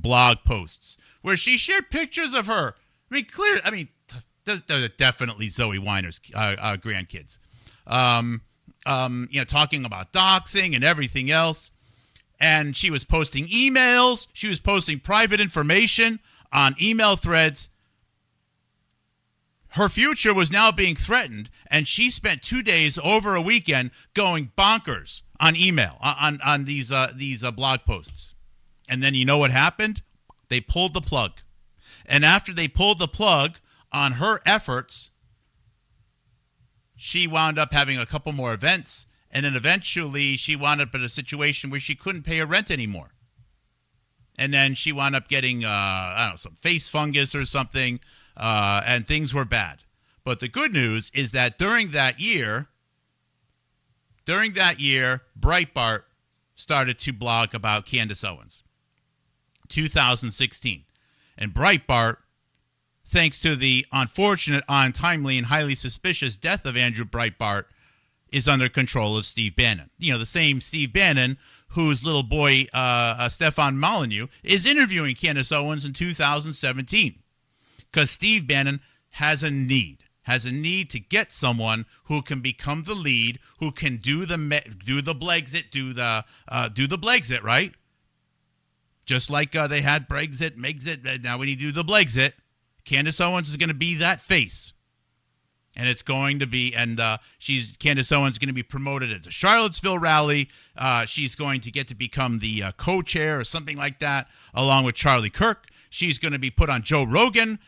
blog posts where she shared pictures of her. They're definitely Zoe Weiner's grandkids. Talking about doxing and everything else. And she was posting emails. She was posting private information on email threads. Her future was now being threatened, and she spent 2 days over a weekend going bonkers on email, on these blog posts. And then you know what happened? They pulled the plug. And after they pulled the plug on her efforts, she wound up having a couple more events. And then eventually she wound up in a situation where she couldn't pay her rent anymore. And then she wound up getting, some face fungus or something, and things were bad. But the good news is that during that year, Breitbart started to blog about Candace Owens. 2016. And Breitbart, thanks to the unfortunate, untimely, and highly suspicious death of Andrew Breitbart, is under control of Steve Bannon. The same Steve Bannon whose little boy, Stefan Molyneux, is interviewing Candace Owens in 2017. Because Steve Bannon has a need to get someone who can become the lead, who can do the Blexit, right? Just like they had Brexit, Megxit, now we need to do the Blexit. Candace Owens is going to be that face. And it's going to be, Candace Owens is going to be promoted at the Charlottesville rally. She's going to get to become the co-chair or something like that, along with Charlie Kirk. She's going to be put on Joe Rogan.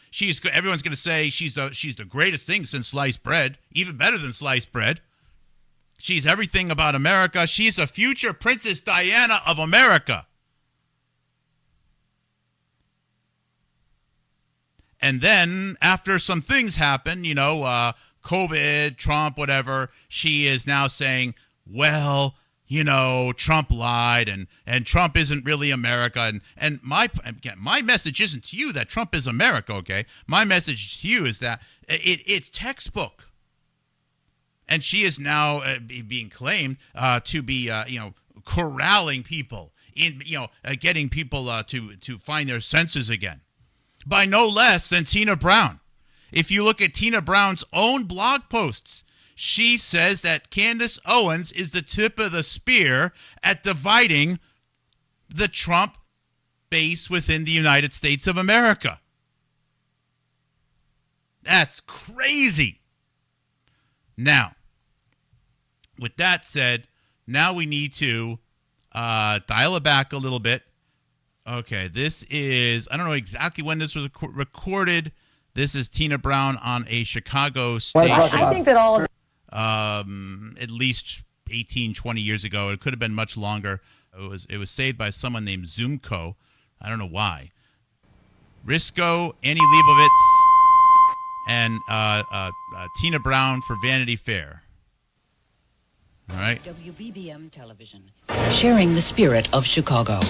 Everyone's going to say she's the greatest thing since sliced bread, even better than sliced bread. She's everything about America. She's a future Princess Diana of America. And then after some things happen, COVID, Trump, whatever, she is now saying, well, Trump lied and Trump isn't really America. And my message isn't to you that Trump is America, okay? My message to you is that it's textbook. And she is now being claimed to be, corralling people, getting people to find their senses again. By no less than Tina Brown. If you look at Tina Brown's own blog posts, she says that Candace Owens is the tip of the spear at dividing the Trump base within the United States of America. That's crazy. Now, with that said, now we need to dial it back a little bit. Okay, this is, I don't know exactly when this was recorded. This is Tina Brown on a Chicago station. I think that all of at least 18, 20 years ago. It could have been much longer. It was saved by someone named Zoomco. I don't know why. Risco, Annie Leibovitz, and Tina Brown for Vanity Fair. All right. WBBM Television, sharing the spirit of Chicago.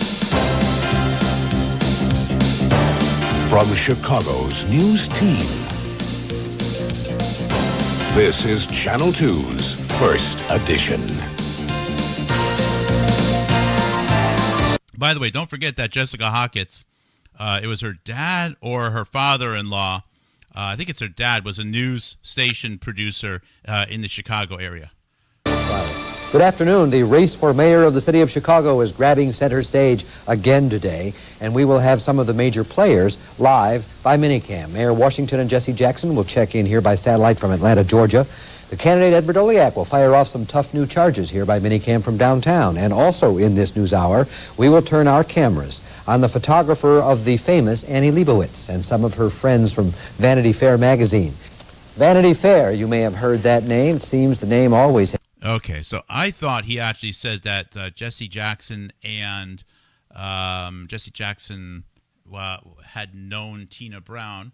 From Chicago's news team, this is Channel 2's First Edition. By the way, don't forget that Jessica Hawkins, it was her dad or her father-in-law, I think it's her dad, was a news station producer in the Chicago area. Good afternoon. The race for mayor of the city of Chicago is grabbing center stage again today, and we will have some of the major players live by minicam. Mayor Washington and Jesse Jackson will check in here by satellite from Atlanta, Georgia. The candidate Edward Oliak will fire off some tough new charges here by minicam from downtown. And also in this news hour, we will turn our cameras on the photographer of the famous Annie Leibovitz and some of her friends from Vanity Fair magazine. Vanity Fair, you may have heard that name. It seems the name always... Okay, so I thought he actually says that Jesse Jackson and Jesse Jackson had known Tina Brown.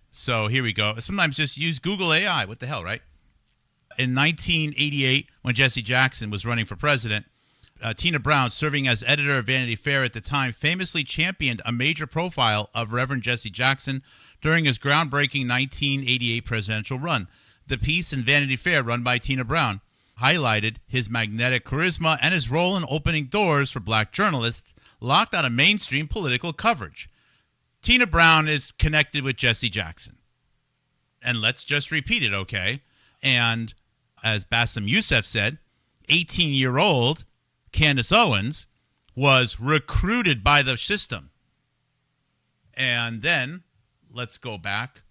So here we go. Sometimes just use Google AI. What the hell, right? In 1988, when Jesse Jackson was running for president, Tina Brown, serving as editor of Vanity Fair at the time, famously championed a major profile of Reverend Jesse Jackson during his groundbreaking 1988 presidential run. The piece in Vanity Fair, run by Tina Brown, highlighted his magnetic charisma and his role in opening doors for black journalists locked out of mainstream political coverage. Tina Brown is connected with Jesse Jackson. And let's just repeat it, okay? And as Bassem Youssef said, 18-year-old Candace Owens was recruited by the system. And then let's go back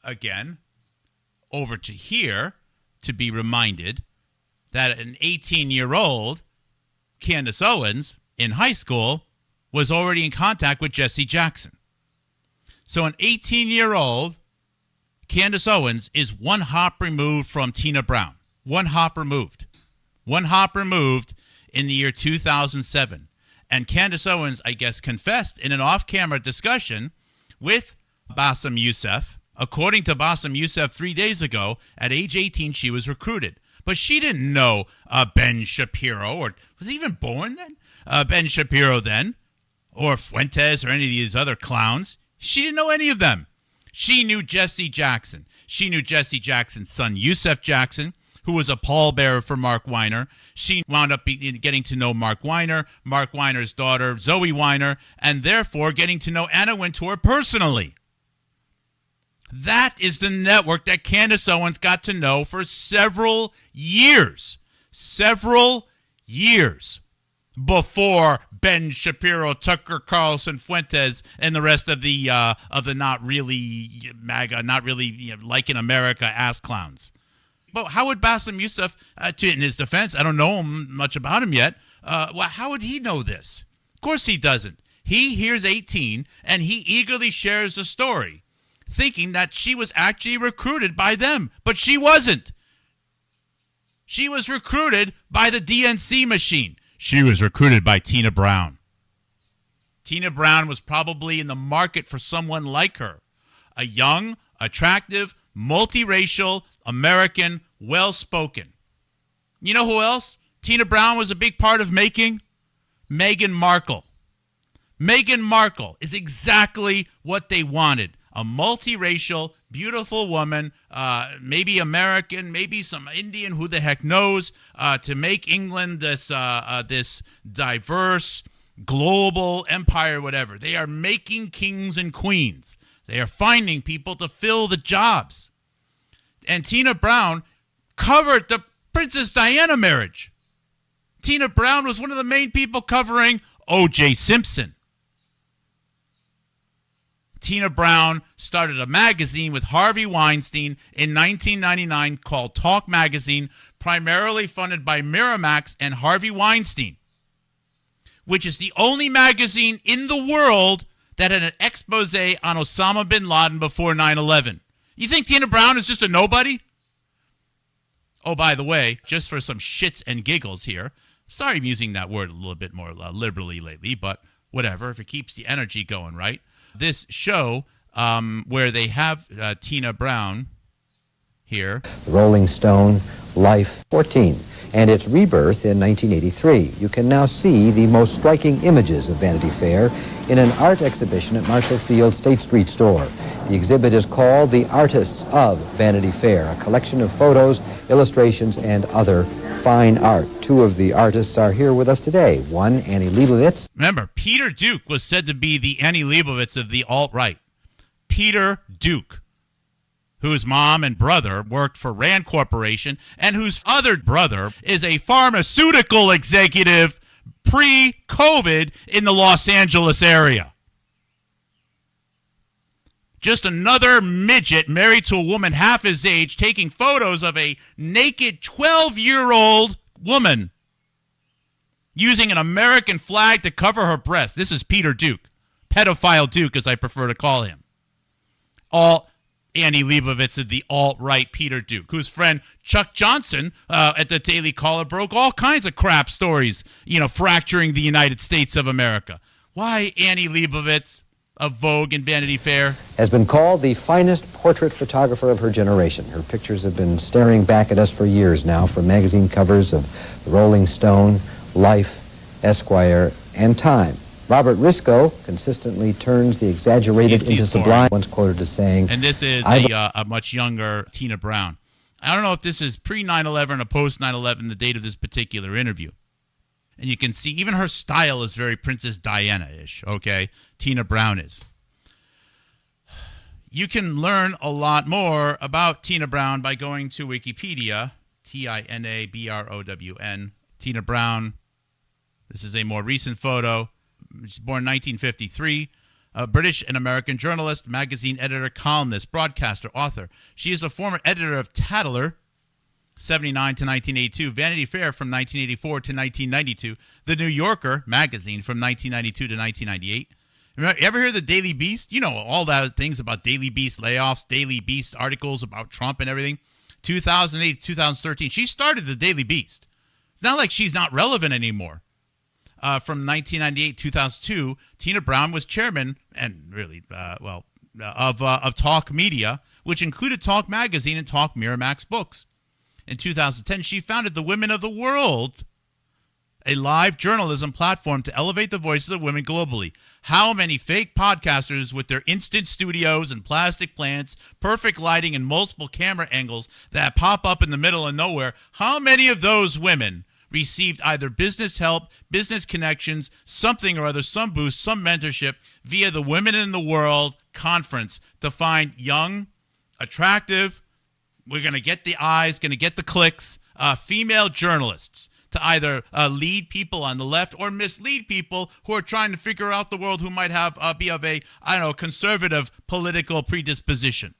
again over to here to be reminded that an 18-year-old Candace Owens in high school was already in contact with Jesse Jackson. So an 18-year-old Candace Owens is one hop removed from Tina Brown. One hop removed. One hop removed in the year 2007. And Candace Owens, I guess, confessed in an off-camera discussion with Bassem Youssef. According to Bassem Youssef 3 days ago, at age 18, she was recruited. But she didn't know Ben Shapiro, or was he even born then? Ben Shapiro then, or Fuentes, or any of these other clowns. She didn't know any of them. She knew Jesse Jackson. She knew Jesse Jackson's son, Yusef Jackson, who was a pallbearer for Mark Weiner. She wound up getting to know Mark Weiner, Mark Weiner's daughter, Zoe Weiner, and therefore getting to know Anna Wintour personally. That is the network that Candace Owens got to know for several years. Several years before Ben Shapiro, Tucker Carlson, Fuentes, and the rest of the not really MAGA, not really like in America ass clowns. But how would Bassem Youssef, in his defense, I don't know much about him yet, how would he know this? Of course he doesn't. He hears 18, and he eagerly shares the story, thinking that she was actually recruited by them. But she wasn't. She was recruited by the DNC machine. She was recruited by Tina Brown. Tina Brown was probably in the market for someone like her. A young, attractive, multiracial, American, well-spoken. You know who else Tina Brown was a big part of making? Meghan Markle. Meghan Markle is exactly what they wanted. A multiracial, beautiful woman, maybe American, maybe some Indian, who the heck knows, to make England this diverse, global empire, whatever. They are making kings and queens. They are finding people to fill the jobs. And Tina Brown covered the Princess Diana marriage. Tina Brown was one of the main people covering O.J. Simpson. Tina Brown started a magazine with Harvey Weinstein in 1999 called Talk Magazine, primarily funded by Miramax and Harvey Weinstein, which is the only magazine in the world that had an expose on Osama bin Laden before 9/11. You think Tina Brown is just a nobody? Oh, by the way, just for some shits and giggles here, sorry I'm using that word a little bit more liberally lately, but whatever, if it keeps the energy going, right? This show where they have Tina Brown here. Rolling Stone, Life 14, and its rebirth in 1983. You can now see the most striking images of Vanity Fair in an art exhibition at Marshall Field's State Street store. The exhibit is called The Artists of Vanity Fair, a collection of photos, illustrations, and other fine art. Two of the artists are here with us today. One, Annie Leibovitz. Remember, Peter Duke was said to be the Annie Leibovitz of the alt-right. Peter Duke. whose mom and brother worked for Rand Corporation and whose other brother is a pharmaceutical executive pre-COVID in the Los Angeles area. Just another midget married to a woman half his age taking photos of a naked 12-year-old woman using an American flag to cover her breast. This is Peter Duke. Pedophile Duke, as I prefer to call him. Annie Leibovitz of the alt-right Peter Duke, whose friend Chuck Johnson at the Daily Caller broke all kinds of crap stories, fracturing the United States of America. Why Annie Leibovitz of Vogue and Vanity Fair has been called the finest portrait photographer of her generation. Her pictures have been staring back at us for years now, from magazine covers of Rolling Stone, Life, Esquire, and Time. Robert Risco consistently turns the exaggerated into sublime, once quoted as saying... And this is a much younger Tina Brown. I don't know if this is pre-9/11 or post-9/11, the date of this particular interview. And you can see even her style is very Princess Diana-ish, okay? Tina Brown is. You can learn a lot more about Tina Brown by going to Wikipedia, Tinabrown. Tina Brown. This is a more recent photo. She's born in 1953, a British and American journalist, magazine editor, columnist, broadcaster, author. She is a former editor of Tatler, 79 to 1982, Vanity Fair from 1984 to 1992, The New Yorker magazine from 1992 to 1998. Remember, ever hear the Daily Beast? You know all that things about Daily Beast layoffs, Daily Beast articles about Trump and everything. 2008, 2013, she started the Daily Beast. It's not like she's not relevant anymore. From 1998 2002, Tina Brown was chairman and really, of Talk Media, which included Talk Magazine and Talk Miramax Books. In 2010, she founded the Women of the World, a live journalism platform to elevate the voices of women globally. How many fake podcasters with their instant studios and plastic plants, perfect lighting, and multiple camera angles that pop up in the middle of nowhere, how many of those women received either business help, business connections, something or other, some boost, some mentorship via the Women in the World conference to find young, attractive, we're going to get the eyes, going to get the clicks, female journalists to either lead people on the left or mislead people who are trying to figure out the world who might have be of a, conservative political predisposition.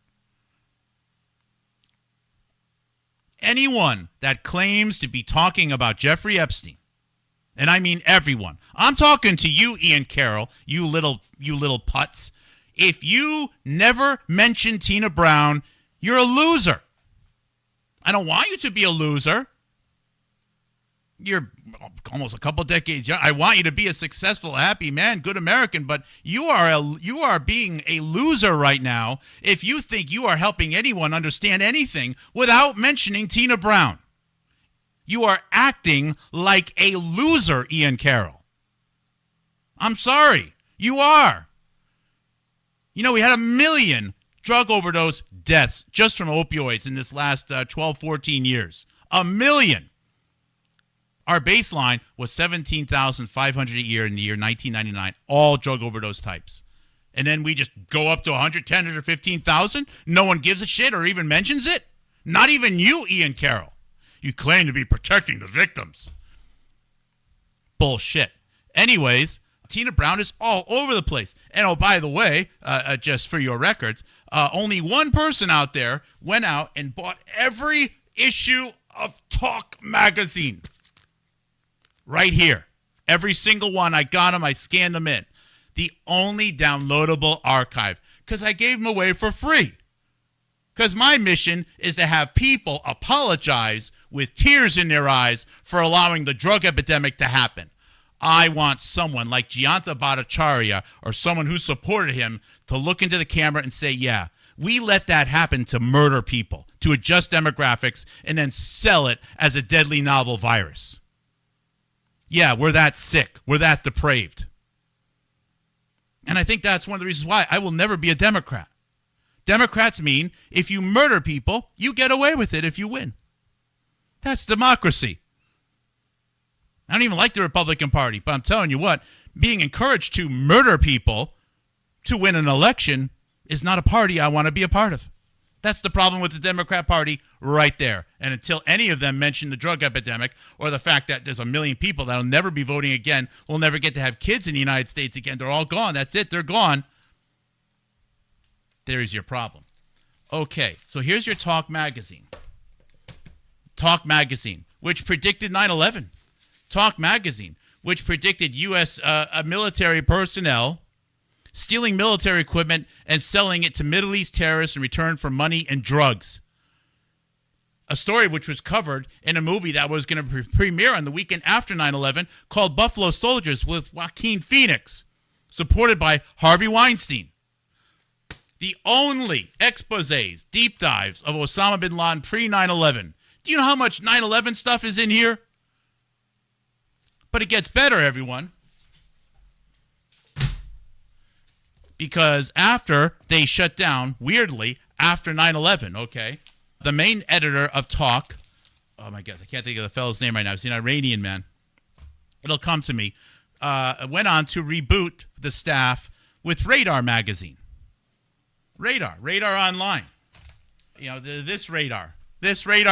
Anyone that claims to be talking about Jeffrey Epstein, and I mean everyone, I'm talking to you, Ian Carroll, you little putz. If you never mention Tina Brown, you're a loser. I don't want you to be a loser. You're almost a couple decades young. I want you to be a successful, happy man, good American, but you are being a loser right now if you think you are helping anyone understand anything without mentioning Tina Brown. You are acting like a loser, Ian Carroll. I'm sorry. You are. We had 1 million drug overdose deaths just from opioids in this last 12, 14 years. 1 million. Our baseline was 17,500 a year in the year 1999, all drug overdose types. And then we just go up to 110 or 15,000. No one gives a shit or even mentions it. Not even you, Ian Carroll. You claim to be protecting the victims. Bullshit. Anyways, Tina Brown is all over the place. And oh, by the way, just for your records, only one person out there went out and bought every issue of Talk Magazine. Right here. Every single one. I got them. I scanned them in. The only downloadable archive. Because I gave them away for free. Because my mission is to have people apologize with tears in their eyes for allowing the drug epidemic to happen. I want someone like Jayanta Bhattacharya or someone who supported him to look into the camera and say, yeah, we let that happen to murder people, to adjust demographics, and then sell it as a deadly novel virus. Yeah, we're that sick. We're that depraved. And I think that's one of the reasons why I will never be a Democrat. Democrats mean if you murder people, you get away with it if you win. That's democracy. I don't even like the Republican Party, but I'm telling you what, being encouraged to murder people to win an election is not a party I want to be a part of. That's the problem with the Democrat Party right there. And until any of them mention the drug epidemic or the fact that there's 1 million people that will never be voting again, will never get to have kids in the United States again, they're all gone. That's it. They're gone. There's your problem. Okay, so here's your Talk magazine. Talk magazine, which predicted 9/11. Talk magazine, which predicted U.S. Military personnel stealing military equipment and selling it to Middle East terrorists in return for money and drugs. A story which was covered in a movie that was going to premiere on the weekend after 9/11 called Buffalo Soldiers with Joaquin Phoenix, supported by Harvey Weinstein. The only exposés, deep dives of Osama bin Laden pre-9/11. Do you know how much 9/11 stuff is in here? But it gets better, everyone. Because after they shut down, weirdly, after 9/11, okay, the main editor of Talk, oh my God, I can't think of the fellow's name right now. He's an Iranian man. It'll come to me. Went on to reboot the staff with Radar magazine. Radar Online. You know, this Radar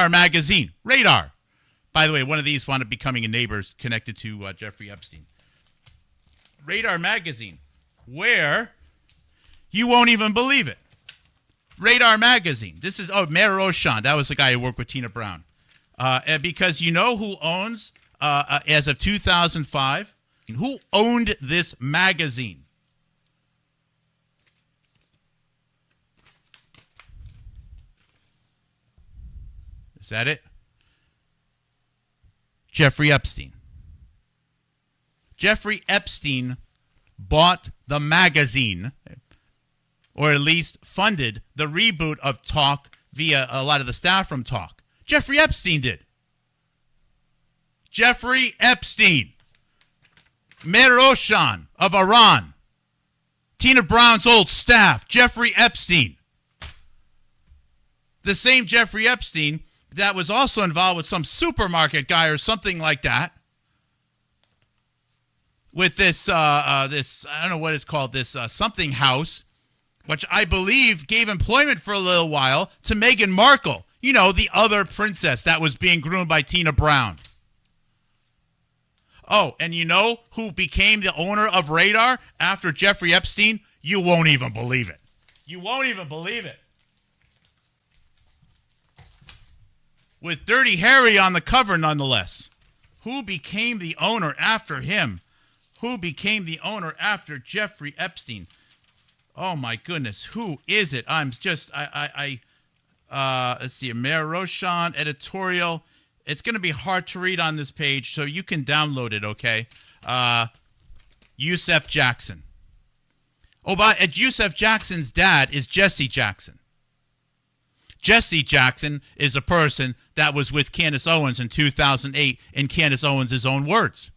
magazine. Radar. By the way, one of these wound up becoming a neighbor connected to Jeffrey Epstein. Radar magazine, where you won't even believe it. Radar magazine. This is, Mayor Oshan. That was the guy who worked with Tina Brown. And because you know who owns, as of 2005, who owned this magazine? Is that it? Jeffrey Epstein. Jeffrey Epstein bought the magazine, or at least funded the reboot of Talk via a lot of the staff from Talk. Jeffrey Epstein did. Jeffrey Epstein. Mayor Oshan of Iran. Tina Brown's old staff. Jeffrey Epstein. The same Jeffrey Epstein that was also involved with some supermarket guy or something like that. With this, I don't know what it's called, this something house, which I believe gave employment for a little while to Meghan Markle. You know, the other princess that was being groomed by Tina Brown. Oh, and you know who became the owner of Radar after Jeffrey Epstein? You won't even believe it. You won't even believe it. With Dirty Harry on the cover, nonetheless. Who became the owner after him? Who became the owner after Jeffrey Epstein? Oh, my goodness. Who is it? I'm just, let's see, Mayor Roshan, editorial. It's going to be hard to read on this page, so you can download it, okay? Yusef Jackson. Oh, but Yusef Jackson's dad is Jesse Jackson. Jesse Jackson is a person that was with Candace Owens in 2008, in Candace Owens' own words.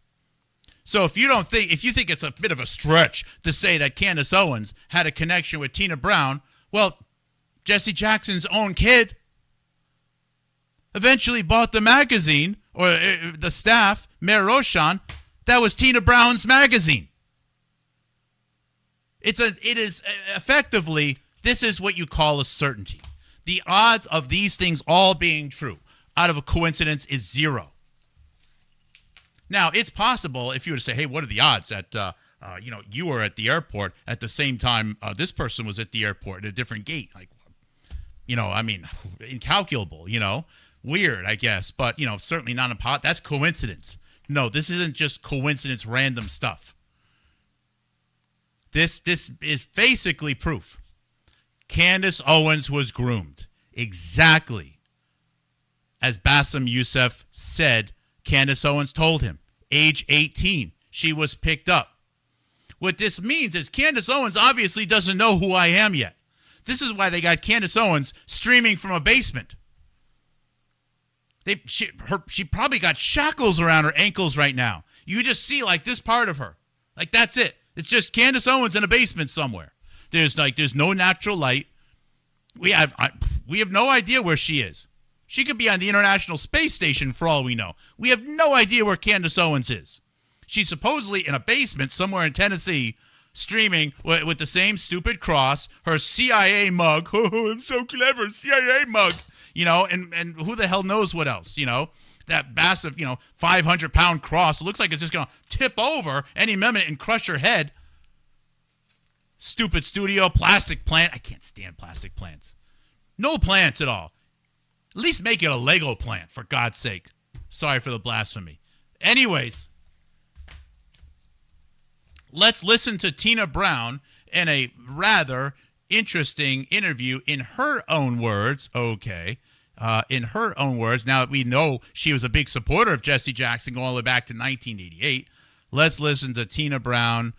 So if you think it's a bit of a stretch to say that Candace Owens had a connection with Tina Brown, well, Jesse Jackson's own kid eventually bought the magazine, or the staff, Mayor Roshan, that was Tina Brown's magazine. It is effectively, this is what you call a certainty. The odds of these things all being true out of a coincidence is zero. Now, it's possible if you were to say, hey, what are the odds that, you were at the airport at the same time this person was at the airport at a different gate? Like, incalculable, weird, I guess. But, certainly not a pot. That's coincidence. No, this isn't just coincidence, random stuff. This is basically proof. Candace Owens was groomed exactly as Bassem Youssef said Candace Owens told him. Age 18, she was picked up. What this means is Candace Owens obviously doesn't know who I am yet. This is why they got Candace Owens streaming from a basement. She probably got shackles around her ankles right now. You just see like this part of her. Like that's it. It's just Candace Owens in a basement somewhere. There's no natural light. We have no idea where she is. She could be on the International Space Station for all we know. We have no idea where Candace Owens is. She's supposedly in a basement somewhere in Tennessee, streaming with the same stupid cross, her CIA mug. Oh, I'm so clever, CIA mug. And who the hell knows what else, That massive, 500-pound cross. It looks like it's just going to tip over any minute and crush her head. Stupid studio, plastic plant. I can't stand plastic plants. No plants at all. At least make it a Lego plant, for God's sake. Sorry for the blasphemy. Anyways, let's listen to Tina Brown in a rather interesting interview in her own words. Okay. In her own words. Now, we know she was a big supporter of Jesse Jackson going all the way back to 1988. Let's listen to Tina Brown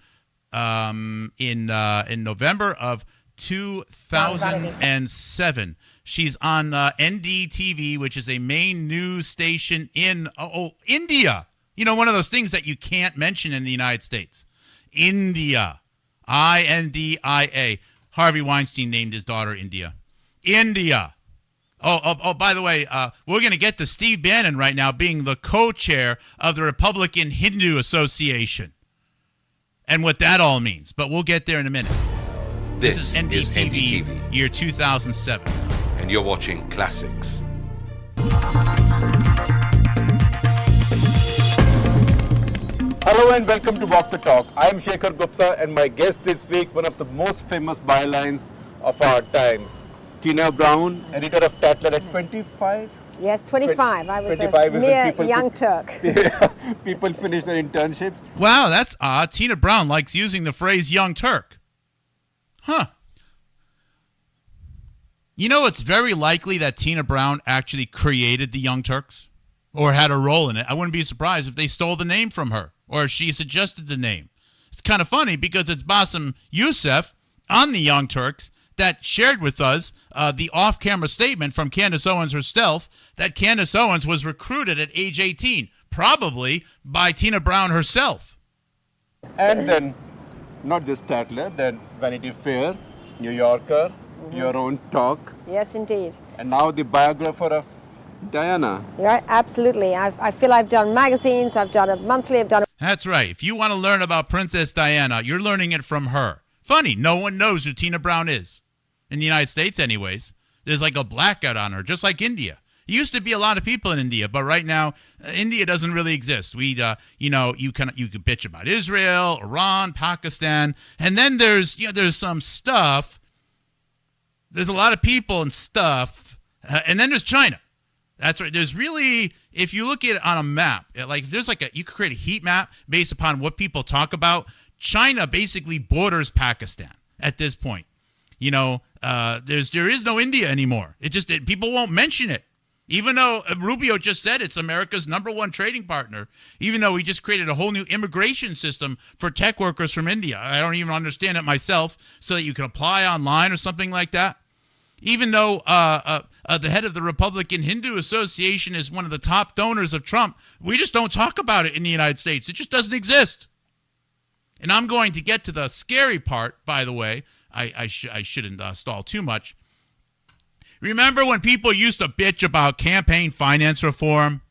in November of 2007. She's on NDTV, which is a main news station in India. One of those things that you can't mention in the United States. India. India. Harvey Weinstein named his daughter India. India. Oh, by the way, we're going to get to Steve Bannon right now being the co-chair of the Republican Hindu Association and what that all means. But we'll get there in a minute. This is NDTV, year 2007. And you're watching Classics. Hello and welcome to Walk the Talk. I am Shekhar Gupta and my guest this week, one of the most famous bylines of our times. Tina Brown, editor of Tatler at 25? Yes, 25. I was 25 a mere young Turk. People finish their internships. Wow, that's odd. Tina Brown likes using the phrase young Turk. Huh. It's very likely that Tina Brown actually created the Young Turks or had a role in it. I wouldn't be surprised if they stole the name from her or she suggested the name. It's kind of funny because it's Bassem Youssef on the Young Turks that shared with us the off-camera statement from Candace Owens herself that Candace Owens was recruited at age 18, probably by Tina Brown herself. And then, not just Tatler, then Vanity Fair, New Yorker, your own talk. Yes, indeed. And now the biographer of Diana. Yeah, absolutely. I feel I've done magazines, I've done a monthly, I've done... That's right. If you want to learn about Princess Diana, you're learning it from her. Funny, no one knows who Tina Brown is. In the United States, anyways. There's like a blackout on her, just like India. There used to be a lot of people in India, but right now, India doesn't really exist. You could bitch about Israel, Iran, Pakistan, and then there's some stuff. There's a lot of people and stuff, and then there's China. That's right. There's really, if you look at it on a map, you could create a heat map based upon what people talk about. China basically borders Pakistan at this point. There is no India anymore. People won't mention it. Even though Rubio just said it's America's #1 trading partner, even though we just created a whole new immigration system for tech workers from India. I don't even understand it myself, so that you can apply online or something like that. Even though the head of the Republican Hindu Association is one of the top donors of Trump, we just don't talk about it in the United States. It just doesn't exist. And I'm going to get to the scary part, by the way. I shouldn't stall too much. Remember when people used to bitch about campaign finance reform?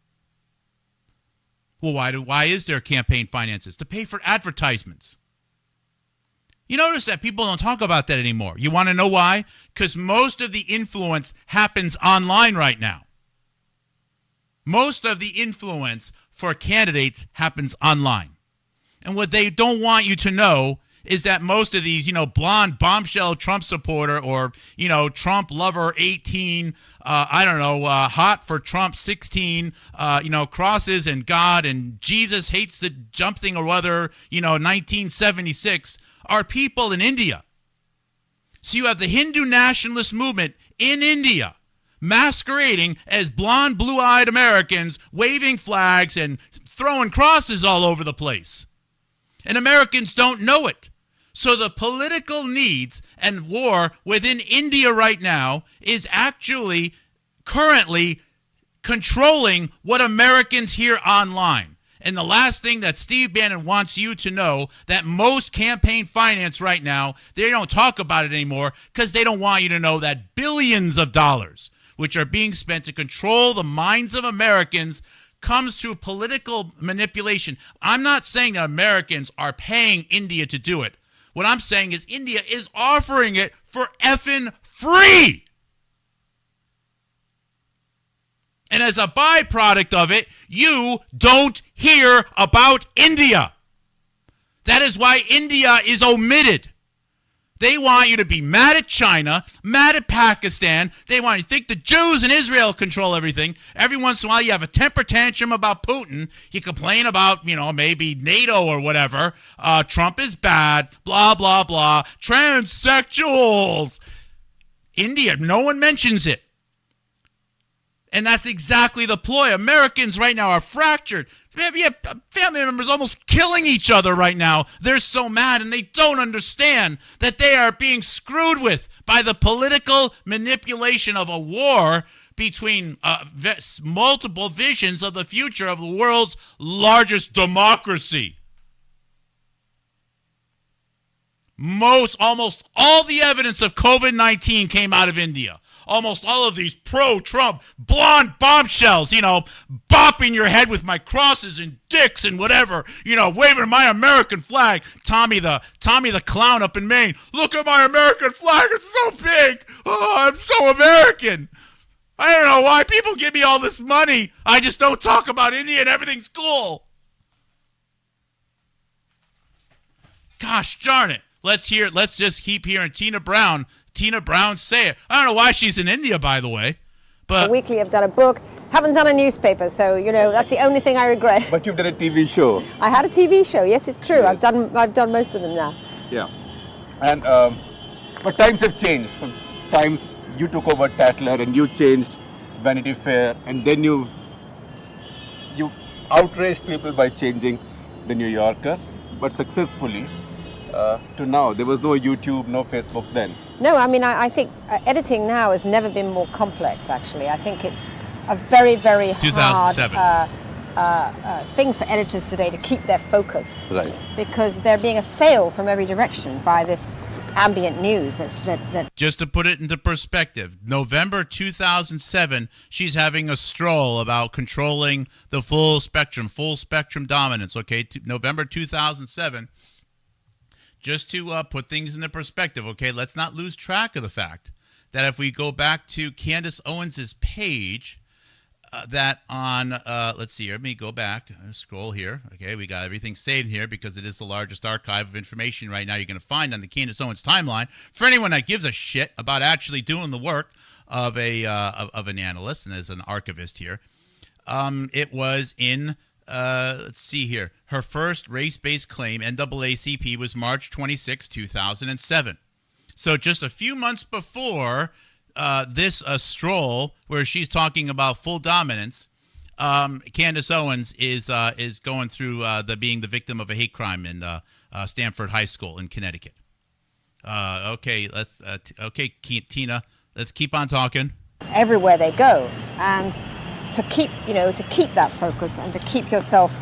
Well, why is there campaign finances? To pay for advertisements. You notice that people don't talk about that anymore. You want to know why? Because most of the influence happens online right now. Most of the influence for candidates happens online. And what they don't want you to know is that most of these, blonde bombshell Trump supporter or, Trump lover 18, hot for Trump 16, crosses and God and Jesus hates the something or other, 1976, are people in India. So you have the Hindu nationalist movement in India masquerading as blonde, blue-eyed Americans waving flags and throwing crosses all over the place. And Americans don't know it. So the political needs and war within India right now is actually currently controlling what Americans hear online. And the last thing that Steve Bannon wants you to know, that most campaign finance right now, they don't talk about it anymore because they don't want you to know that billions of dollars, which are being spent to control the minds of Americans, comes through political manipulation. I'm not saying that Americans are paying India to do it. What I'm saying is India is offering it for effing free. And as a byproduct of it, you don't hear about India. That is why India is omitted. They want you to be mad at China, mad at Pakistan. They want you to think the Jews in Israel control everything. Every once in a while, you have a temper tantrum about Putin. You complain about, maybe NATO or whatever. Trump is bad, blah, blah, blah. Transsexuals. India, no one mentions it. And that's exactly the ploy. Americans right now are fractured. Family members almost killing each other right now. They're so mad, and they don't understand that they are being screwed with by the political manipulation of a war between multiple visions of the future of the world's largest democracy. Almost all the evidence of COVID-19 came out of India. Almost all of these pro-Trump blonde bombshells, bopping your head with my crosses and dicks and whatever, waving my American flag. Tommy the clown up in Maine. Look at my American flag. It's so big. Oh, I'm so American. I don't know why people give me all this money. I just don't talk about India and everything's cool. Gosh darn it. Let's just keep hearing Tina Brown say it. I don't know why she's in India, by the way. But weekly, I've done a book, haven't done a newspaper, so that's the only thing I regret. But you've done a TV show. I had a TV show. Yes, it's true. Yes. I've done most of them now. Yeah, and but times have changed. From times you took over Tatler and you changed Vanity Fair, and then you outraged people by changing the New Yorker, but successfully. To now, there was no YouTube, no Facebook then. No, I think editing now has never been more complex, actually. I think it's a very, very hard thing for editors today to keep their focus. Right. Because they're being assailed from every direction by this ambient news that... Just to put it into perspective, November 2007, she's having a stroll about controlling the full spectrum dominance, okay? November 2007... Just to put things into perspective, okay, let's not lose track of the fact that if we go back to Candace Owens' page, that on, let's see, let me go back, scroll here. Okay, we got everything saved here because it is the largest archive of information right now you're going to find on the Candace Owens timeline. For anyone that gives a shit about actually doing the work of an analyst and as an archivist here, it was in... let's see here. Her first race-based claim, NAACP, was March 26, 2007. So just a few months before this stroll where she's talking about full dominance, Candace Owens is going through being the victim of a hate crime in Stanford High School in Connecticut. Okay, Tina, let's keep on talking. Everywhere they go, and to keep that focus and to keep yourself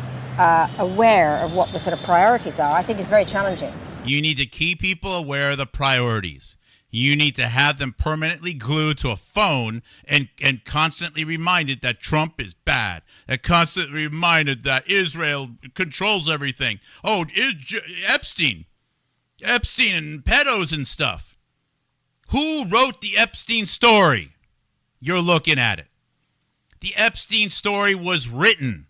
aware of what the sort of priorities are, I think is very challenging. You need to keep people aware of the priorities. You need to have them permanently glued to a phone and constantly reminded that Trump is bad. And constantly reminded that Israel controls everything. Oh, Epstein and pedos and stuff. Who wrote the Epstein story? You're looking at it. The Epstein story was written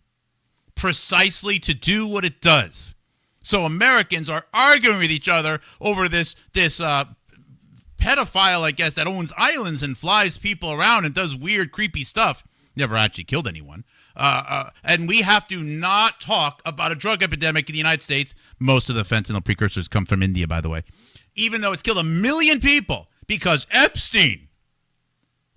precisely to do what it does. So Americans are arguing with each other over this pedophile, I guess, that owns islands and flies people around and does weird, creepy stuff. Never actually killed anyone. And we have to not talk about a drug epidemic in the United States. Most of the fentanyl precursors come from India, by the way. Even though it's killed 1 million people because Epstein.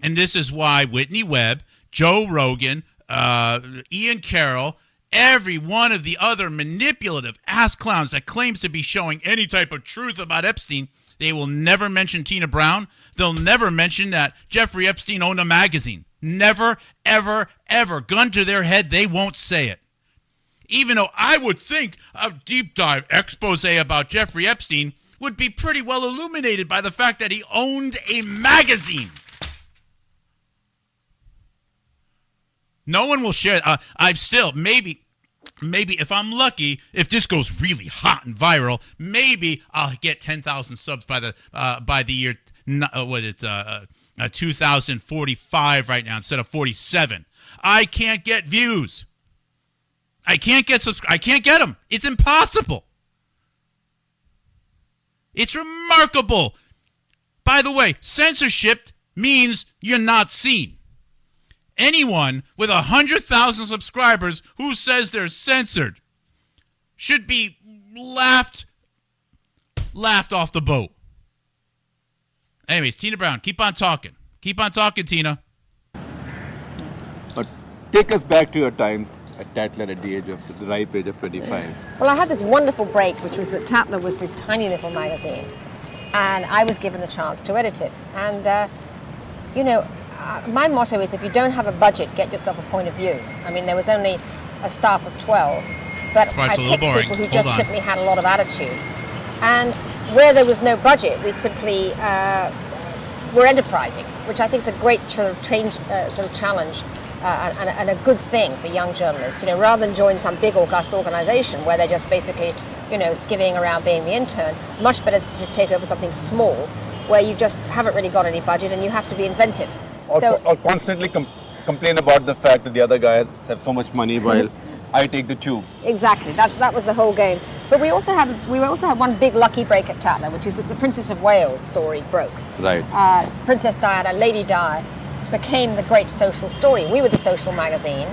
And this is why Whitney Webb, Joe Rogan, Ian Carroll, every one of the other manipulative ass clowns that claims to be showing any type of truth about Epstein, they will never mention Tina Brown. They'll never mention that Jeffrey Epstein owned a magazine. Never, ever, ever. Gun to their head, they won't say it. Even though I would think a deep dive expose about Jeffrey Epstein would be pretty well illuminated by the fact that he owned a magazine. No one will share. I've still, maybe maybe if I'm lucky, if this goes really hot and viral, maybe I'll get 10,000 subs by the year. 2045 right now instead of 47. I can't get views. I can't get I can't get them. It's impossible. It's remarkable. By the way, censorship means you're not seen. Anyone with 100,000 subscribers who says they're censored should be laughed off the boat. Anyways, Tina Brown, keep on talking. Keep on talking, Tina. But take us back to your times at Tatler at the ripe age of 25. Well, I had this wonderful break, which was that Tatler was this tiny little magazine, and I was given the chance to edit it. And, my motto is if you don't have a budget, get yourself a point of view. I mean, there was only a staff of 12, but I picked people who just simply had a lot of attitude. And where there was no budget, we simply were enterprising, which I think is a great sort of challenge and a good thing for young journalists. Rather than join some big august organization where they're just basically, skivvying around being the intern, much better to take over something small where you just haven't really got any budget and you have to be inventive. Or constantly complain about the fact that the other guys have so much money while I take the tube. Exactly. That was the whole game. But we also had one big lucky break at Tatler, which is that the Princess of Wales story broke. Right. Princess Diana, Lady Di, became the great social story. We were the social magazine,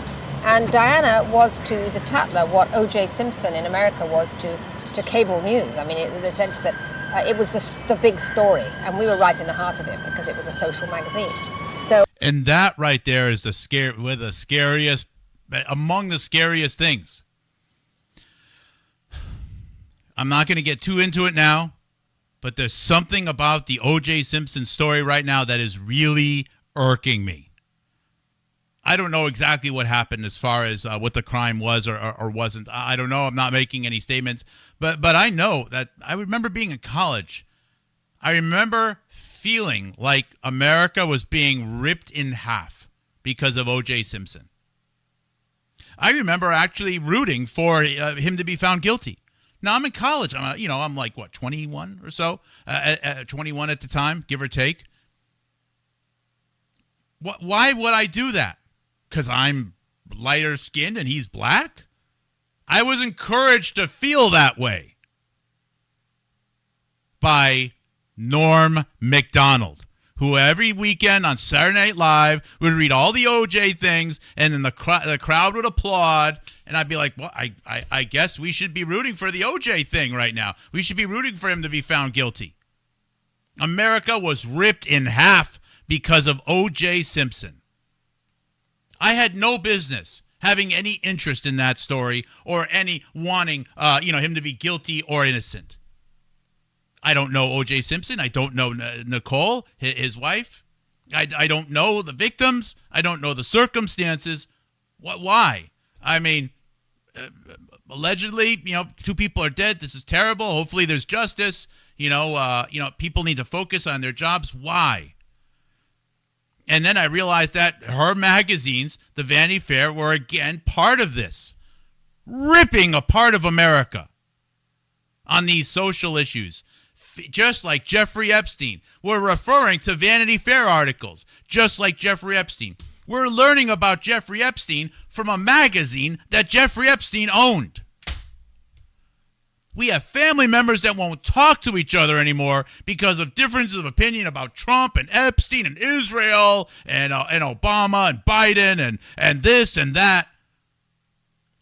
and Diana was to the Tatler what O.J. Simpson in America was to cable news. I mean, in the sense that it was the big story, and we were right in the heart of it because it was a social magazine. And that right there is among the scariest things. I'm not going to get too into it now, but there's something about the O.J. Simpson story right now that is really irking me. I don't know exactly what happened as far as what the crime was or wasn't. I don't know. I'm not making any statements, but I know that I remember being in college. I remember feeling like America was being ripped in half because of O.J. Simpson. I remember actually rooting for him to be found guilty. Now, I'm in college. I'm like, 21 or so? 21 at the time, give or take. Why would I do that? Because I'm lighter skinned and he's black? I was encouraged to feel that way by Norm Macdonald, who every weekend on Saturday Night Live would read all the OJ things, and then the crowd would applaud, and I'd be like, well, I guess we should be rooting for the OJ thing right now. We should be rooting for him to be found guilty. America was ripped in half because of O.J. Simpson. I had no business having any interest in that story or any wanting, him to be guilty or innocent. I don't know O.J. Simpson. I don't know Nicole, his wife. I don't know the victims. I don't know the circumstances. Why? I mean, allegedly, 2 people are dead. This is terrible. Hopefully there's justice. People need to focus on their jobs. Why? And then I realized that her magazines, the Vanity Fair, were again part of this, ripping a part of America on these social issues. Just like Jeffrey Epstein. We're referring to Vanity Fair articles, just like Jeffrey Epstein. We're learning about Jeffrey Epstein from a magazine that Jeffrey Epstein owned. We have family members that won't talk to each other anymore because of differences of opinion about Trump and Epstein and Israel and Obama and Biden and this and that.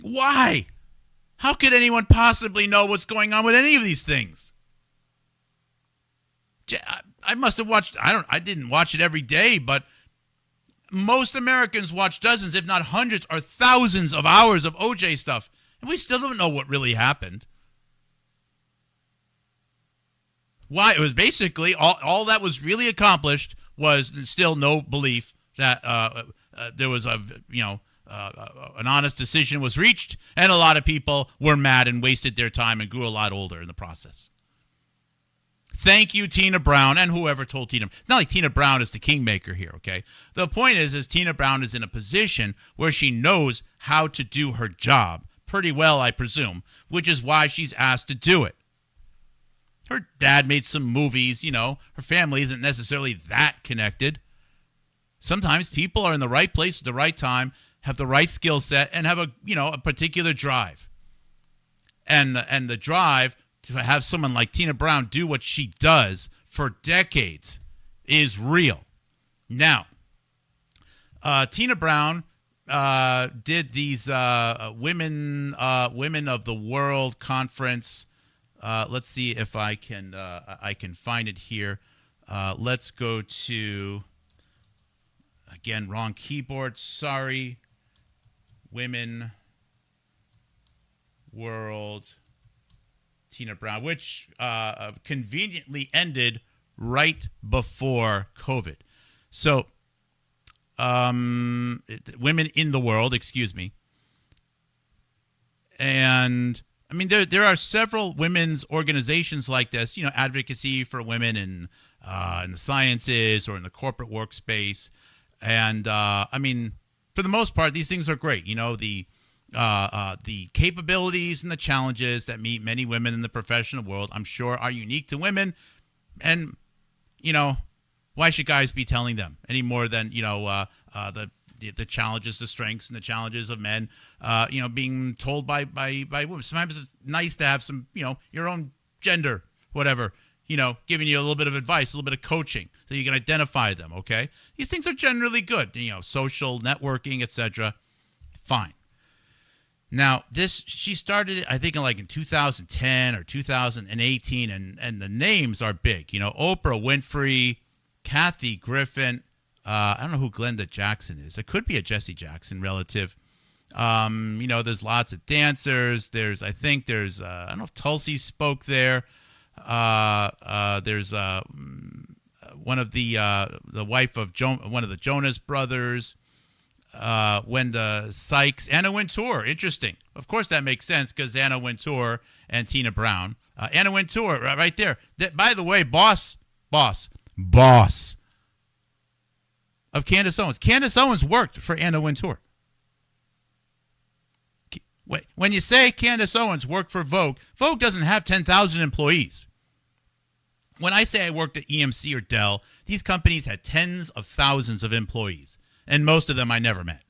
Why? How could anyone possibly know what's going on with any of these things? I must have watched, I didn't watch it every day, but most Americans watch dozens, if not hundreds or thousands of hours of OJ stuff, and we still don't know what really happened. Why? It was basically all that was really accomplished was still no belief that there was an honest decision was reached, and a lot of people were mad and wasted their time and grew a lot older in the process. Thank you, Tina Brown, and whoever told Tina. It's not like Tina Brown is the kingmaker here, okay? The point is Tina Brown is in a position where she knows how to do her job pretty well, I presume, which is why she's asked to do it. Her dad made some movies, her family isn't necessarily that connected. Sometimes people are in the right place at the right time, have the right skill set, and have a particular drive. And the drive to have someone like Tina Brown do what she does for decades is real. Now, Tina Brown did these women of the World conference. Let's see if I can find it here. Let's go to, again, wrong keyboard. Sorry. Women World Tina Brown, which conveniently ended right before COVID. So, Women in the World, excuse me. And I mean, there are several women's organizations like this, advocacy for women in the sciences or in the corporate workspace. And I mean, for the most part, these things are great. The capabilities and the challenges that meet many women in the professional world, I'm sure, are unique to women. And, why should guys be telling them any more than, the challenges, the strengths and the challenges of men, being told by women. Sometimes it's nice to have some, your own gender, whatever, giving you a little bit of advice, a little bit of coaching so you can identify them, okay? These things are generally good, social networking, etc. Fine. Now, she started it, I think, in 2010 or 2018, and the names are big. Oprah Winfrey, Kathy Griffin. I don't know who Glenda Jackson is. It could be a Jesse Jackson relative. There's lots of dancers. I don't know if Tulsi spoke there. There's one of the wife of one of the Jonas brothers. Wenda Sykes, Anna Wintour. Interesting. Of course, that makes sense because Anna Wintour and Tina Brown. Anna Wintour, right there. By the way, boss of Candace Owens. Candace Owens worked for Anna Wintour. When you say Candace Owens worked for Vogue, Vogue doesn't have 10,000 employees. When I say I worked at EMC or Dell, these companies had tens of thousands of employees. And most of them I never met.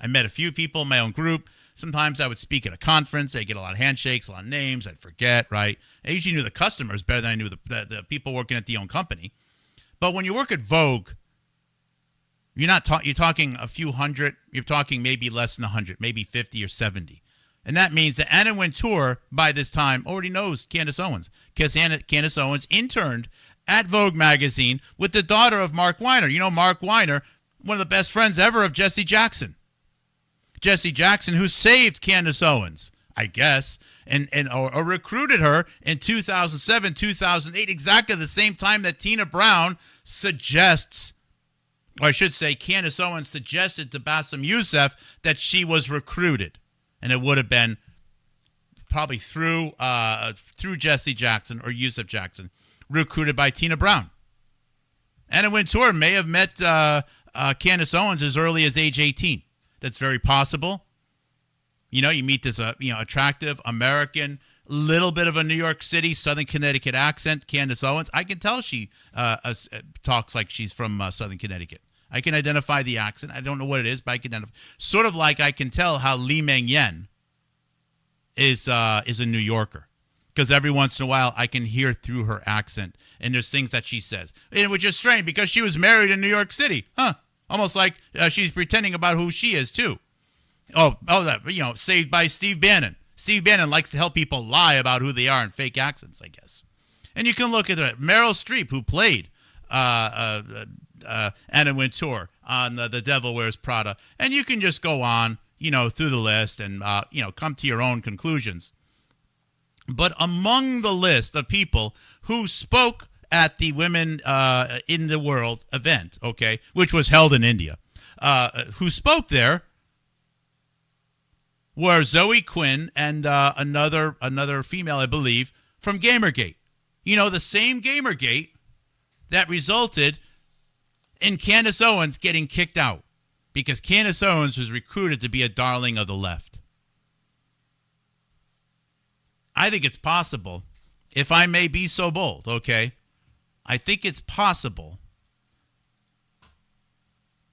I met a few people in my own group. Sometimes I would speak at a conference. I'd get a lot of handshakes, a lot of names. I'd forget, right? I usually knew the customers better than I knew the people working at the own company. But when you work at Vogue, you're talking a few hundred. You're talking maybe less than 100, maybe 50 or 70. And that means that Anna Wintour, by this time, already knows Candace Owens. Because Candace Owens interned at Vogue magazine with the daughter of Mark Weiner. Mark Weiner, one of the best friends ever of Jesse Jackson. Jesse Jackson, who saved Candace Owens, I guess, or recruited her in 2007, 2008, exactly the same time that Tina Brown suggests, or I should say Candace Owens suggested to Bassem Youssef that she was recruited. And it would have been probably through Jesse Jackson or Youssef Jackson, recruited by Tina Brown. Anna Wintour may have met Candace Owens as early as age 18. That's very possible. You meet this attractive American, little bit of a New York City, Southern Connecticut accent, Candace Owens. I can tell she talks like she's from Southern Connecticut. I can identify the accent. I don't know what it is, but I can identify. Sort of like I can tell how Lee Meng Yen is a New Yorker. Because every once in a while, I can hear through her accent, and there's things that she says. And which is strange, because she was married in New York City. Almost like she's pretending about who she is, too. Saved by Steve Bannon. Steve Bannon likes to help people lie about who they are in fake accents, I guess. And you can look at Meryl Streep, who played Anna Wintour on The Devil Wears Prada. And you can just go on, through the list and, come to your own conclusions. But among the list of people who spoke at the Women in the World event, okay, which was held in India, who spoke there were Zoe Quinn and another female, I believe, from Gamergate. The same Gamergate that resulted in Candace Owens getting kicked out because Candace Owens was recruited to be a darling of the left. I think it's possible, if I may be so bold, okay? I think it's possible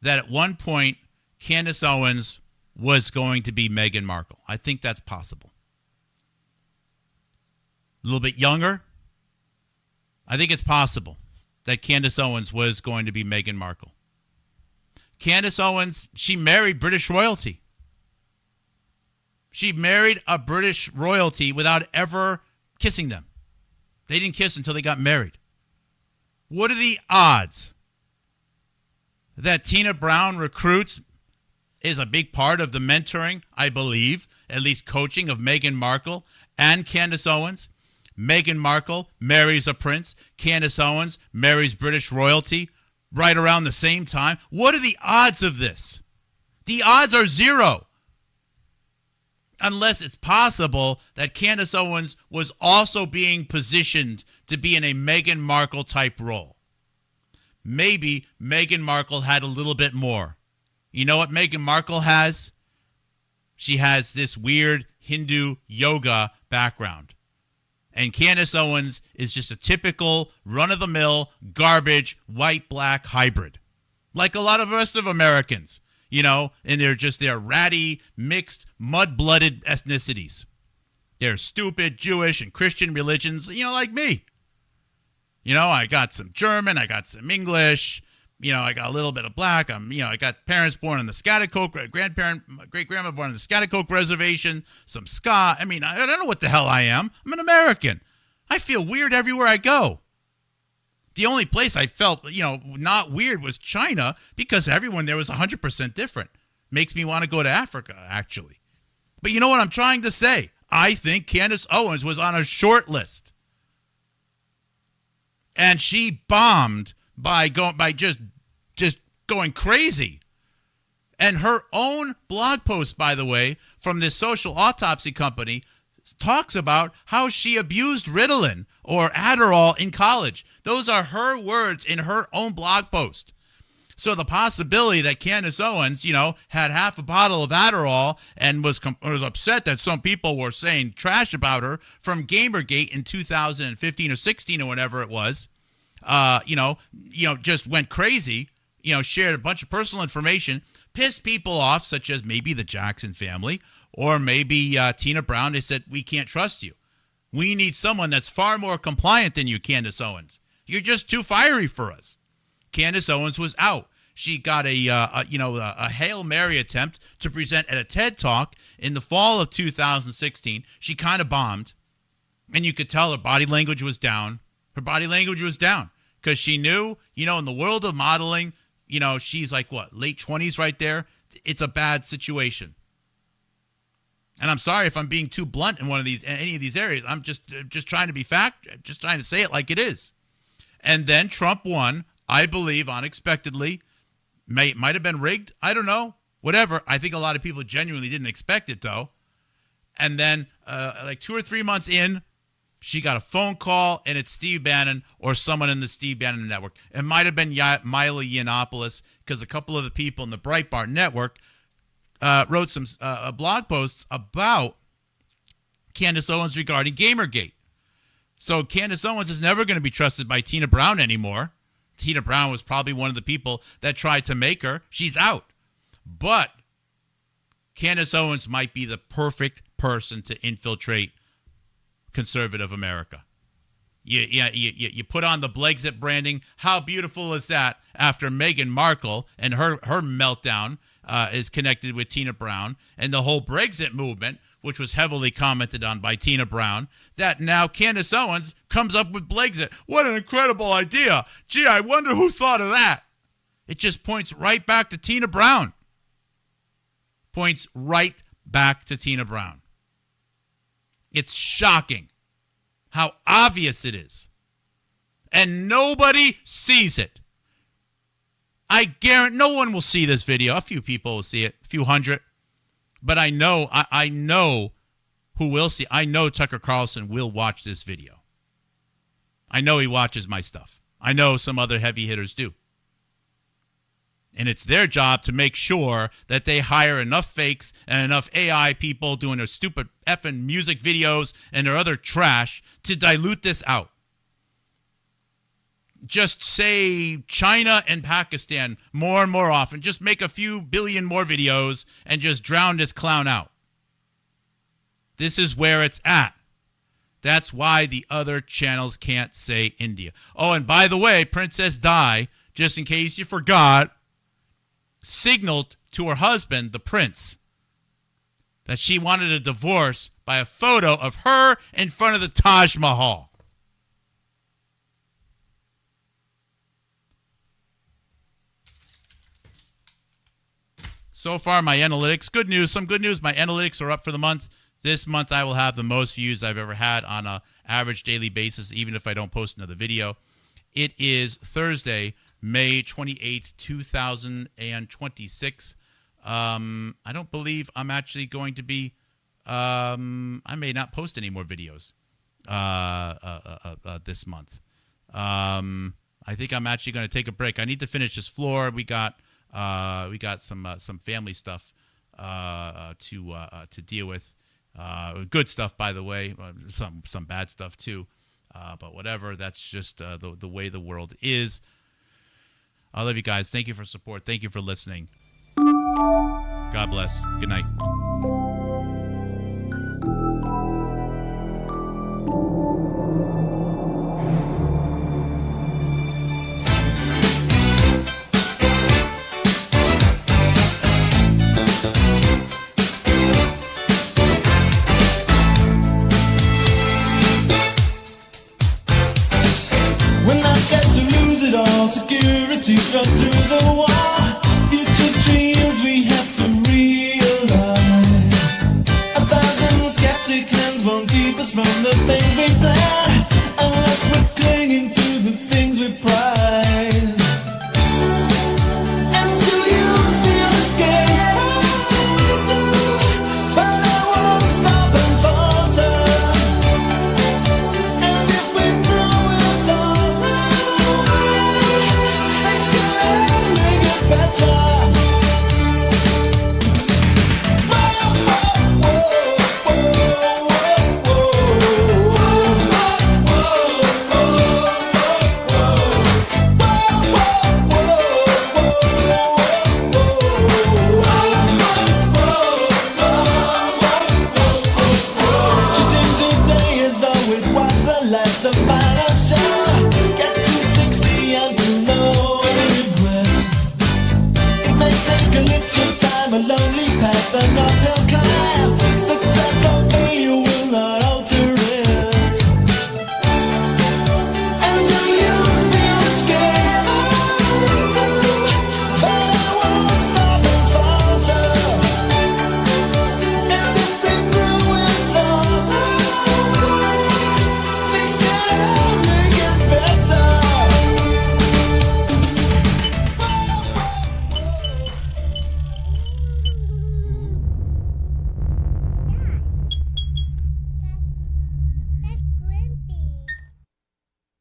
that at one point Candace Owens was going to be Meghan Markle. I think that's possible. A little bit younger. I think it's possible that Candace Owens was going to be Meghan Markle. Candace Owens, she married British royalty. She married a British royalty without ever kissing them. They didn't kiss until they got married. What are the odds that Tina Brown recruits, is a big part of the mentoring, I believe, at least coaching of Meghan Markle and Candace Owens? Meghan Markle marries a prince. Candace Owens marries British royalty right around the same time. What are the odds of this? The odds are zero. Unless it's possible that Candace Owens was also being positioned to be in a Meghan Markle type role. Maybe Meghan Markle had a little bit more. You know what Meghan Markle has? She has this weird Hindu yoga background. And Candace Owens is just a typical run-of-the-mill garbage white-black hybrid. Like a lot of the rest of Americans, you know, and they're ratty, mixed, mud-blooded ethnicities. They're stupid Jewish and Christian religions, you know, like me. You know, I got some German, I got some English, you know, I got a little bit of black. I got parents born on the Schaghticoke, great-grandma born on the Schaghticoke Reservation, some ska. I mean, I don't know what the hell I am. I'm an American. I feel weird everywhere I go. The only place I felt, you know, not weird was China, because everyone there was 100% different. Makes me want to go to Africa, actually. But you know what I'm trying to say? I think Candace Owens was on a short list. And she bombed by just going crazy. And her own blog post, by the way, from this social autopsy company, talks about how she abused Ritalin or Adderall in college. Those are her words in her own blog post. So the possibility that Candace Owens, you know, had half a bottle of Adderall and was upset that some people were saying trash about her from Gamergate in 2015 or 16 or whatever it was, just went crazy, you know, shared a bunch of personal information, pissed people off, such as maybe the Jackson family or maybe Tina Brown. They said, we can't trust you. We need someone that's far more compliant than you, Candace Owens. You're just too fiery for us. Candace Owens was out. She got a Hail Mary attempt to present at a TED Talk in the fall of 2016. She kind of bombed, and you could tell her body language was down. Her body language was down because she knew, you know, in the world of modeling, you know, she's like, what, late 20s right there? It's a bad situation. And I'm sorry if I'm being too blunt in any of these areas. I'm just trying to be just trying to say it like it is. And then Trump won, I believe, unexpectedly. Might have been rigged. I don't know. Whatever. I think a lot of people genuinely didn't expect it, though. And then, like 2 or 3 months in, she got a phone call, and it's Steve Bannon or someone in the Steve Bannon network. It might have been Milo Yiannopoulos, because a couple of the people in the Breitbart network wrote some blog posts about Candace Owens regarding Gamergate. So Candace Owens is never going to be trusted by Tina Brown anymore. Tina Brown was probably one of the people that tried to make her. She's out. But Candace Owens might be the perfect person to infiltrate conservative America. You put on the Blexit branding. How beautiful is that after Meghan Markle and her meltdown is connected with Tina Brown and the whole Brexit movement, which was heavily commented on by Tina Brown, that now Candace Owens comes up with Blexit. What an incredible idea. Gee, I wonder who thought of that. It just points right back to Tina Brown. Points right back to Tina Brown. It's shocking how obvious it is. And nobody sees it. I guarantee no one will see this video. A few people will see it, a few hundred. But I know who will see. I know Tucker Carlson will watch this video. I know he watches my stuff. I know some other heavy hitters do. And it's their job to make sure that they hire enough fakes and enough AI people doing their stupid effing music videos and their other trash to dilute this out. Just say China and Pakistan more and more often. Just make a few billion more videos and just drown this clown out. This is where it's at. That's why the other channels can't say India. Oh, and by the way, Princess Di, just in case you forgot, signaled to her husband, the prince, that she wanted a divorce by a photo of her in front of the Taj Mahal. So far, my analytics, good news, some good news. My analytics are up for the month. This month, I will have the most views I've ever had on an average daily basis, even if I don't post another video. It is Thursday, May 28th, 2026. I don't believe I'm actually going to be, I may not post any more videos this month. I think I'm actually going to take a break. I need to finish this floor. We got some family stuff to deal with. Good stuff, by the way. Some bad stuff too. But whatever. That's just the way the world is. I love you guys. Thank you for support. Thank you for listening. God bless. Good night. We're not scared to lose it all. Security shut through the wall. Future dreams we have to realize. 1,000 skeptic hands won't keep us from the things